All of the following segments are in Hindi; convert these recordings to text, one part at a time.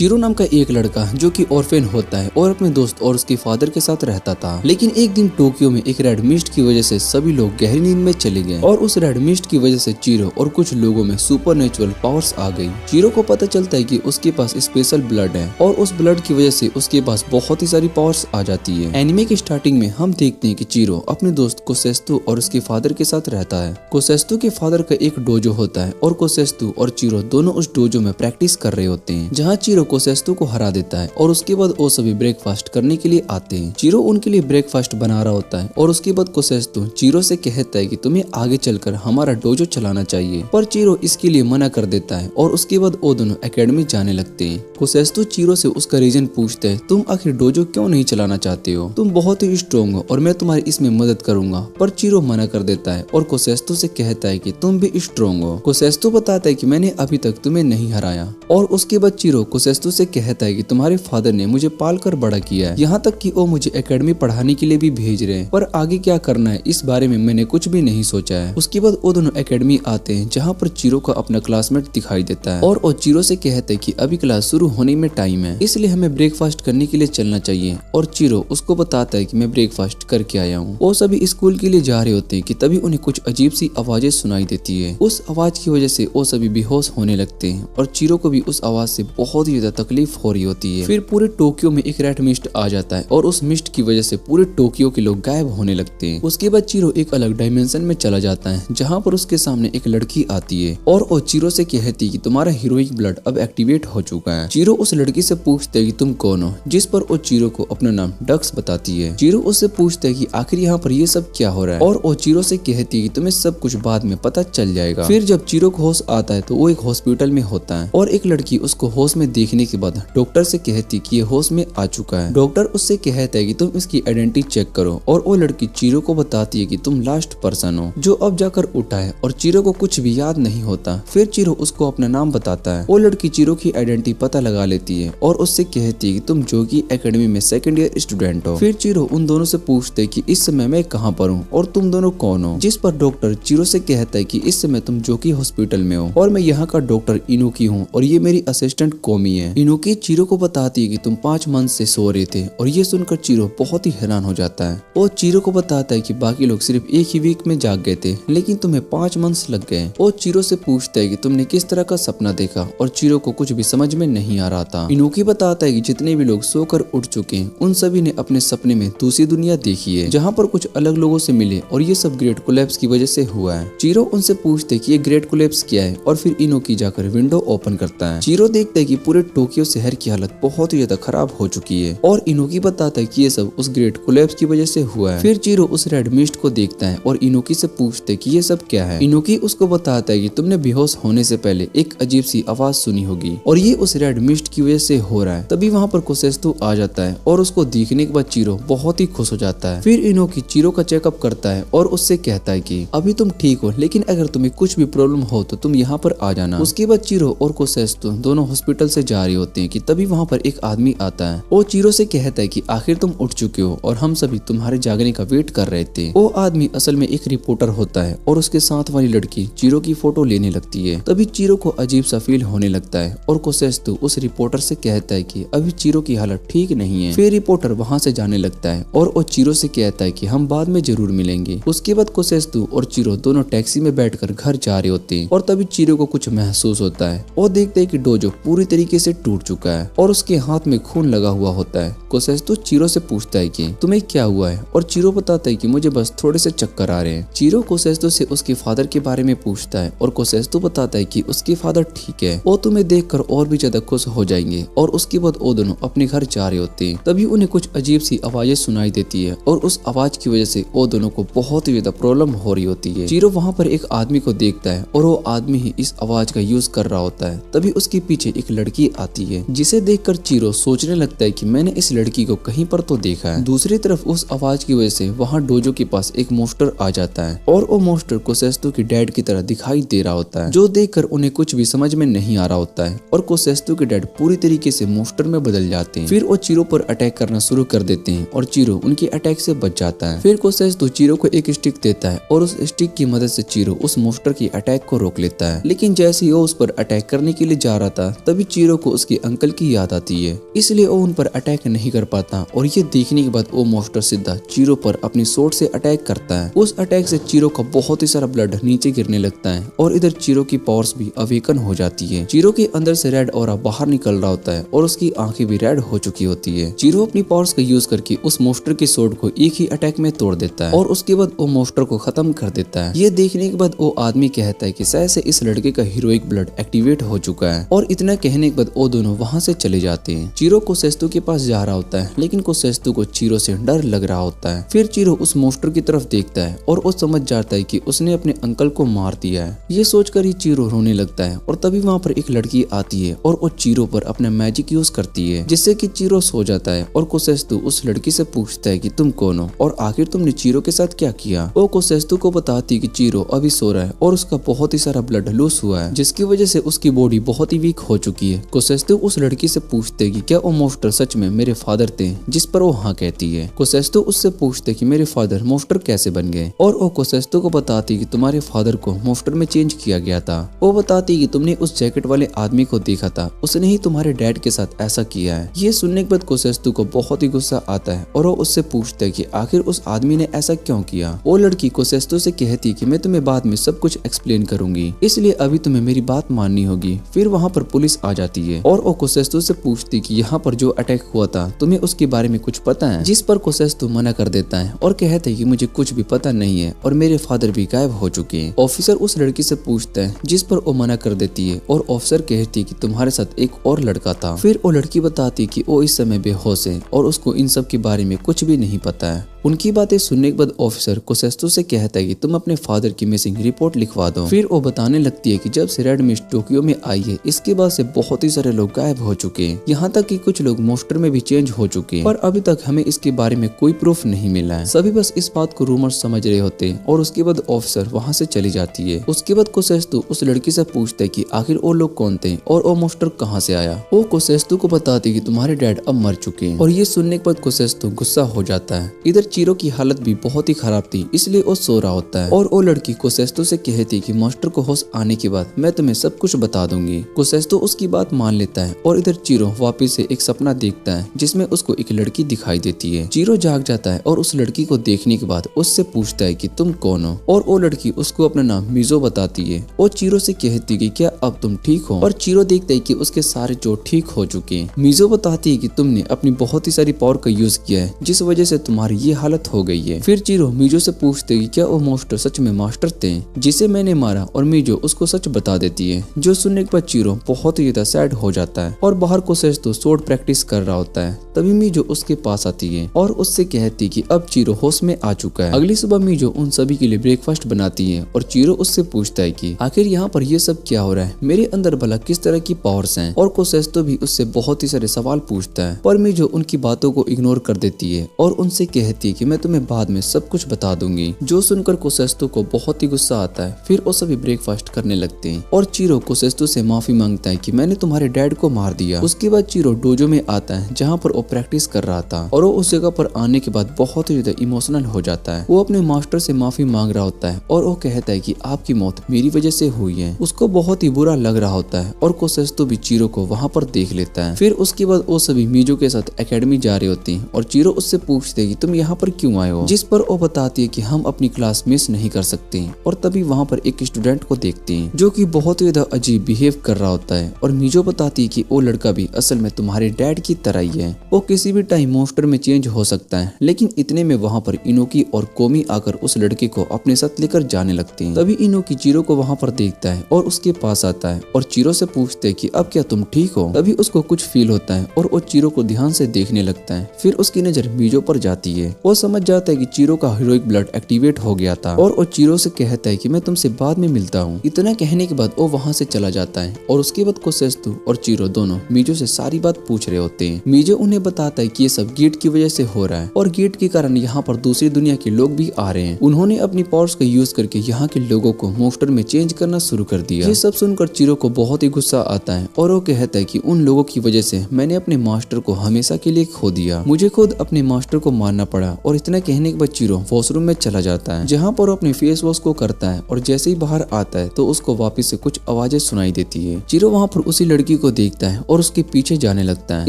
चीरो नाम का एक लड़का जो कि ऑर्फेन होता है और अपने दोस्त और उसके फादर के साथ रहता था। लेकिन एक दिन टोक्यो में एक रेड मिस्ट की वजह से सभी लोग गहरी नींद में चले गए और उस रेड मिस्ट की वजह से चीरो और कुछ लोगों में सुपरनेचुरल पावर्स आ गई। चीरो को पता चलता है कि उसके पास स्पेशल ब्लड है और उस ब्लड की वजह से उसके पास बहुत ही सारी पावर्स आ जाती है। एनिमे की स्टार्टिंग में हम देखते हैं कि चीरो अपने दोस्त कोसेस्तु और उसके फादर के साथ रहता है। कोसेस्तु के फादर का एक डोजो होता है और कोसेस्तु और चीरो दोनों उस डोजो में प्रैक्टिस कर रहे होते हैं, जहाँ चीरो कोसेस्तु को हरा देता है और उसके बाद वो सभी ब्रेकफास्ट करने के लिए आते हैं। चीरो उनके लिए ब्रेकफास्ट बना रहा होता है और उसके बाद कोसेस्तु चीरो से कहता है कि तुम्हें आगे चलकर हमारा डोजो चलाना चाहिए, पर चीरो इसके लिए मना कर देता है और उसके बाद वो दोनों एकेडमी जाने लगते हैं। कोसेस्तु चीरो से उसका रीजन पूछता है, तुम आखिर डोजो क्यों नहीं चलाना चाहते हो? तुम बहुत ही स्ट्रॉन्ग हो और मैं तुम्हारी इसमें मदद करूंगा, पर चीरो मना कर देता है और कोसेस्तु से कहता है कि तुम भी स्ट्रॉन्ग हो। कोसेस्तु बताता है कि मैंने अभी तक तुम्हें नहीं हराया और उसके बाद चीरो कोसेस्तु से कहता है कि तुम्हारे फादर ने मुझे पाल कर बड़ा किया है, यहाँ तक कि वो मुझे एकेडमी पढ़ाने के लिए भी भेज रहे हैं, पर आगे क्या करना है इस बारे में मैंने कुछ भी नहीं सोचा है। उसके बाद वो दोनों एकेडमी आते हैं, जहाँ पर चीरो का अपना क्लासमेट दिखाई देता है और वो चीरो से कहते हैं कि अभी क्लास शुरू होने में टाइम है, इसलिए हमें ब्रेकफास्ट करने के लिए चलना चाहिए। और चीरो उसको बताता है कि मैं ब्रेकफास्ट करके आया हूँ। वो सभी स्कूल के लिए जा रहे होते हैं कि तभी उन्हें कुछ अजीब सी आवाजें सुनाई देती है। उस आवाज की वजह से वो सभी बेहोश होने लगते हैं और चीरो को भी उस आवाज से बहुत ही ज्यादा तकलीफ हो रही होती है। फिर पूरे टोक्यो में एक रेड मिस्ट आ जाता है और उस मिस्ट की वजह से पूरे टोक्यो के लोग गायब होने लगते हैं। उसके बाद चीरो एक अलग डायमेंशन में चला जाता है, जहाँ पर उसके सामने एक लड़की आती है और वो चीरो से कहती है कि तुम्हारा हीरोइक ब्लड अब एक्टिवेट हो चुका है। चीरो उस लड़की से पूछता है कि तुम कौन हो, जिस पर वो चीरो को अपना नाम डक्स बताती है। चीरो उससे पूछता है कि आखिर यहाँ पर ये सब क्या हो रहा है और वो चीरो से कहती है कि तुम्हें सब कुछ बाद में पता चल जाएगा। फिर जब चीरो को होश आता है तो वो एक हॉस्पिटल में होता है और एक लड़की उसको होश में देखने के बाद डॉक्टर से कहती कि ये होश में आ चुका है। डॉक्टर उससे कहता है कि तुम इसकी आइडेंटिटी चेक करो और वो लड़की चीरो को बताती है कि तुम लास्ट पर्सन हो जो अब जाकर उठा है और चीरो को कुछ भी याद नहीं होता। फिर चीरो उसको अपना नाम बताता है। वो लड़की चीरो की आइडेंटिटी पता लगा लेती है और उससे कहती है कि तुम जोगी एकेडमी में सेकंड ईयर स्टूडेंट हो। फिर चीरो उन दोनों से पूछते कि इस समय मैं कहाँ पर हूँ और तुम दोनों कौन हो, जिस पर डॉक्टर चीरो से कहता है कि इस समय तुम जोगी हॉस्पिटल में हो और मैं यहाँ का डॉक्टर इनुकी हूँ और ये मेरी असिस्टेंट कोमी है। इनुकी चीरो को बताती है कि तुम 5 मंथ से सो रहे थे और ये सुनकर चीरो बहुत ही हैरान हो जाता है। वो चीरो को बताता है कि बाकी लोग सिर्फ एक ही वीक में जाग गए थे, लेकिन तुम्हें 5 मंथ्स लग गए। वो चीरो से पूछता है कि तुमने किस तरह का सपना देखा और चीरो को कुछ भी समझ में नहीं आ रहा था। इनुकी बताता है कि जितने भी लोग सोकर उठ चुके हैं उन सभी ने अपने सपने में दूसरी दुनिया देखी है, जहाँ पर कुछ अलग लोगों से मिले और ये सब ग्रेट कोलैप्स की वजह से हुआ है। चीरो उनसे पूछते कि ये ग्रेट कोलैप्स क्या है और फिर इनुकी जाकर विंडो ओपन करता है। चीरो देखता है कि पूरे टोक्यो शहर की हालत बहुत ही ज्यादा खराब हो चुकी है और इनुकी बताता है कि ये सब उस ग्रेट कोलैप्स की वजह से हुआ है। फिर चीरो उस रेड मिस्ट को देखता है और इनुकी से पूछते कि ये सब क्या है। इनुकी उसको बताता है कि तुमने बेहोश होने से पहले एक अजीब सी आवाज सुनी होगी और ये उस रेड मिस्ट की वजह से हो रहा है। तभी वहाँ पर कोसेस्तु आ जाता है और उसको देखने के बाद चीरो बहुत ही खुश हो जाता है। फिर इनुकी चीरो का चेकअप करता है और उससे कहता है कि अभी तुम ठीक हो, लेकिन अगर तुम्हें कुछ भी प्रॉब्लम हो तो तुम यहाँ पर आ जाना। उसके बाद चीरो और कोसेस्तु दोनों हॉस्पिटल से जा रहे होते हैं कि तभी वहाँ पर एक आदमी आता है। वो चीरो से कहता है कि आखिर तुम उठ चुके हो और हम सभी तुम्हारे जागने का वेट कर रहे थे। वो आदमी असल में एक रिपोर्टर होता है और उसके साथ वाली लड़की चीरो की फोटो लेने लगती है। तभी चीरो को अजीब सा फील होने लगता है और कोसेस्तु उस रिपोर्टर से कहता है कि अभी चीरो की हालत ठीक नहीं है। फिर रिपोर्टर वहाँ से जाने लगता है और वो चीरो से कहता है कि हम बाद में जरूर मिलेंगे। उसके बाद कोसेस्तु और चीरो दोनों टैक्सी में बैठकर घर जा रहे होते हैं और तभी चीरो को कुछ महसूस होता है। वो देखते हैं कि डोजो पूरी तरीके से टूट चुका है और उसके हाथ में खून लगा हुआ होता है। कोसेस्तु चीरो से पूछता है कि तुम्हें क्या हुआ है और चीरो बताता है कि मुझे बस थोड़े से चक्कर आ रहे हैं। चीरो कोसेस्तु से उसके फादर के बारे में पूछता है और कोसेस्तु बताता है कि उसके फादर ठीक है, वो तुम्हें देखकर और भी ज्यादा खुश हो जाएंगे। और उसके बाद वो दोनों अपने घर जा रहे होते हैं। तभी उन्हें कुछ अजीब सी आवाजें सुनाई देती है और उस आवाज की वजह से वो दोनों को बहुत ही ज्यादा प्रॉब्लम हो रही होती है। चीरो वहाँ पर एक आदमी को देखता है और वो आदमी ही इस आवाज का यूज कर रहा होता है। तभी उसके पीछे एक लड़की आती है, जिसे देखकर चीरो सोचने लगता है कि मैंने इस लड़की को कहीं पर तो देखा है। दूसरी तरफ उस आवाज की वजह से वहाँ डोजो के पास एक मोस्टर आ जाता है और वो मोस्टर कोसेस्तु के डैड की तरह दिखाई दे रहा होता है, जो देखकर उन्हें कुछ भी समझ में नहीं आ रहा होता है और कोसेस्तु के डैड पूरी तरीके से मोस्टर में बदल जाते हैं। फिर वो चीरो पर अटैक करना शुरू कर देते हैं और चीरो उनके अटैक से बच जाता है। फिर कोसेस्तु चीरो को एक स्टिक देता है और उस स्टिक की मदद से चीरो उस मोस्टर की अटैक को रोक लेता है। लेकिन जैसे ही वो उस पर अटैक करने के लिए जा रहा था तभी चीरो को उसके अंकल की याद आती है, इसलिए वो उन पर अटैक नहीं कर पाता। और ये देखने के बाद वो मॉन्स्टर सीधा चीरो पर अपनी सोर्ड से अटैक करता है। उस अटैक से चीरो का बहुत ही सारा ब्लड नीचे गिरने लगता है और इधर चीरो की पावर्स भी अवेकन हो जाती है। चीरो के अंदर से रेड ऑरा बाहर निकल रहा होता है और उसकी आंखें भी रेड हो चुकी होती है। चीरो अपनी पावर्स का यूज करके उस मॉन्स्टर की सोर्ड को एक ही अटैक में तोड़ देता है और उसके बाद वो मॉन्स्टर को खत्म कर देता है। ये देखने के बाद वो आदमी कहता है कि शायद से इस लड़के का हीरोइक ब्लड एक्टिवेट हो चुका है। और इतना कहने के बाद वो दोनों वहाँ से चले जाते हैं। चीरो कोसेस्तु के पास जा रहा होता है, लेकिन कोसेस्तु को चीरो से डर लग रहा होता है। फिर चीरो उस मॉन्स्टर की तरफ देखता है और वो समझ जाता है कि उसने अपने अंकल को मार दिया है। ये सोचकर ही चीरो रोने लगता है और तभी वहाँ पर एक लड़की आती है और वो चीरो पर अपना मैजिक यूज करती है, जिससे कि चीरो सो जाता है। और कोसेस्तु उस लड़की से पूछता है कि तुम कौन हो और आखिर तुमने चीरो के साथ क्या किया। वो कोसेस्तु को बताती है कि चीरो अभी सो रहा है और उसका बहुत ही सारा ब्लड लूज हुआ है, जिसकी वजह से उसकी बॉडी बहुत ही वीक हो चुकी है। कोसेस्तु उस लड़की से पूछते कि क्या वो मॉन्स्टर सच में मेरे फादर थे, जिस पर वो हाँ कहती है। कोसेस्तु उससे पूछते कि मेरे फादर मॉन्स्टर कैसे बन गए, और वो कोसेस्तु को बताती कि तुम्हारे फादर को मॉन्स्टर में चेंज किया गया था। वो बताती कि तुमने उस जैकेट वाले आदमी को देखा था, उसने ही तुम्हारे डैड के साथ ऐसा किया है। ये सुनने के बाद कोसेस्तु को बहुत ही गुस्सा आता है और वो उससे पूछता है कि आखिर उस आदमी ने ऐसा क्यों किया। वो लड़की कोसेस्तु से कहती कि मैं तुम्हें बाद में सब कुछ एक्सप्लेन करूंगी, इसलिए अभी तुम्हें मेरी बात माननी होगी। फिर वहाँ पर पुलिस आ जाती है और वो कोसेस्तु से पूछती कि यहाँ पर जो अटैक हुआ था तुम्हें उसके बारे में कुछ पता है, जिस पर कोसेस्तु मना कर देता है और कहता है कि मुझे कुछ भी पता नहीं है और मेरे फादर भी गायब हो चुके हैं। ऑफिसर उस लड़की से पूछता है, जिस पर वो मना कर देती है और ऑफिसर कहती है कि तुम्हारे साथ एक और लड़का था। फिर वो लड़की बताती कि वो इस समय बेहोश है और उसको इन सब के बारे में कुछ भी नहीं पता है। उनकी बातें सुनने के बाद ऑफिसर कोसेस्तु से कहता है कि तुम अपने फादर की मिसिंग रिपोर्ट लिखवा दो। फिर वो बताने लगती है कि जब से रेड मिस्ट टोक्यो में आई है, इसके बाद से बहुत ही सारे लोग गायब हो चुके हैं, यहाँ तक कि कुछ लोग मॉन्स्टर में भी चेंज हो चुके हैं, पर अभी तक हमें इसके बारे में कोई प्रूफ नहीं मिला है। सभी बस इस बात को रूमर समझ रहे होते हैं और उसके बाद ऑफिसर वहाँ से चली जाती है। उसके बाद कोसेस्तु उस लड़की से पूछता है कि आखिर वो लोग कौन थे और वो मॉन्स्टर कहाँ से आया। वो कोसेस्तु को बताती कि तुम्हारे डैड अब मर चुके हैं, और ये सुनने के बाद कोसेस्तु गुस्सा हो जाता है। इधर चीरो की हालत भी बहुत ही खराब थी, इसलिए वो सो रहा होता है और वो लड़की कोसेस्तु से कहती कि मास्टर को होश आने के बाद मैं तुम्हें सब कुछ बता दूंगी। कोसेस्तु उसकी बात मान लेता है और इधर चीरो वापिस से एक सपना देखता है जिसमें उसको एक लड़की दिखाई देती है। चीरो जाग जाता है और उस लड़की को देखने के बाद उससे पूछता है कि तुम कौन हो, और वो लड़की उसको अपना नाम मिजो बताती है। वो चीरो से कहती कि क्या अब तुम ठीक हो, और चीरो देखता है कि उसके सारे चोट ठीक हो चुके हैं। मिजो बताती है कि तुमने अपनी बहुत ही सारी पावर का यूज किया है, जिस वजह से तुम्हारी ये हालत हो गई है। फिर चीरो मिजो से पूछते कि क्या वो मॉन्स्टर सच में मास्टर थे जिसे मैंने मारा, और मिजो उसको सच बता देती है। जो सुनने के बाद चीरो बहुत ही ज्यादा सैड हो जाता है और बाहर कोसेस्तु स्वॉर्ड प्रैक्टिस कर रहा होता है। तभी मिजो उसके पास आती है और उससे कहती कि अब चीरो होश में आ चुका है। अगली सुबह मिजो उन सभी के लिए ब्रेकफास्ट बनाती है और चीरो उससे पूछता है कि आखिर यहाँ पर ये सब क्या हो रहा है, मेरे अंदर भला किस तरह की पावर्स हैं। और कोसेस्तु भी उससे बहुत ही सारे सवाल पूछता है, पर मिजो उनकी बातों को इग्नोर कर देती है और उनसे कहती है कि मैं तुम्हें बाद में सब कुछ बता दूंगी। जो सुनकर कोसेस्तु को बहुत ही गुस्सा आता है। फिर वो सभी ब्रेकफास्ट करने लगते हैं और चीरो कोसेस्तु से माफी मांगता है कि मैंने तुम्हारे डैड को मार दिया। उसके बाद चीरो डोजो में आता है जहाँ पर वो प्रैक्टिस कर रहा था, और वो उस जगह पर आने के बाद बहुत ही ज्यादा इमोशनल हो जाता है। वो अपने मास्टर से माफी मांग रहा होता है और वो कहता है कि आपकी मौत मेरी वजह से हुई है। उसको बहुत ही बुरा लग रहा होता है और कोसेस्तु भी चीरो को वहाँ पर देख लेता है। फिर उसके बाद वो सभी मिजो के साथ एकेडमी जा रहे होते हैं और चीरो उससे पूछते कि तुम यहाँ पर क्यों आए हो, जिस पर वो बताती है कि हम अपनी क्लास मिस नहीं कर सकते। और तभी वहाँ पर एक स्टूडेंट को देखते हैं जो कि बहुत ही ज्यादा अजीब बिहेव कर रहा होता है, और मिजो बताती है कि वो लड़का भी असल में तुम्हारे डैड की तरह ही है, वो किसी भी टाइम मॉन्स्टर में चेंज हो सकता है। लेकिन इतने में वहाँ पर इनोकी और कोमी आकर उस लड़के को अपने साथ लेकर जाने लगते हैं। तभी इनोकी चीरो को वहाँ पर देखता है और उसके पास आता है और चीरो से पूछते है कि अब क्या तुम ठीक हो। तभी उसको कुछ फील होता है और वो चीरो को ध्यान से देखने लगता है। फिर उसकी नजर मिजो पर जाती है। वो समझ जाता है कि चीरो का हीरोइक ब्लड एक्टिवेट हो गया था और वो चीरो से कहता है कि मैं तुमसे बाद में मिलता हूँ। इतना कहने के बाद वो वहाँ से चला जाता है और उसके बाद कोसेस्तु और चीरो दोनों मिजो से सारी बात पूछ रहे होते हैं। मिजो उन्हें बताता है कि ये सब गेट की वजह से हो रहा है और गेट के कारण यहाँ पर दूसरी दुनिया के लोग भी आ रहे हैं। उन्होंने अपनी पावर्स का यूज करके यहाँ के लोगों को मॉन्स्टर में चेंज करना शुरू कर दिया। ये सब सुनकर चीरो को बहुत ही गुस्सा आता है और वो कहता है कि उन लोगों की वजह से मैंने अपने मास्टर को हमेशा के लिए खो दिया। मुझे खुद अपने मास्टर को मारना पड़ा बेटा। और इतना कहने के बाद चीरो वॉशरूम में चला जाता है जहाँ पर वो अपने फेस वॉश को करता है और जैसे ही बाहर आता है तो उसको वापस से कुछ आवाजें सुनाई देती है। चीरो वहाँ पर उसी लड़की को देखता है और उसके पीछे जाने लगता है।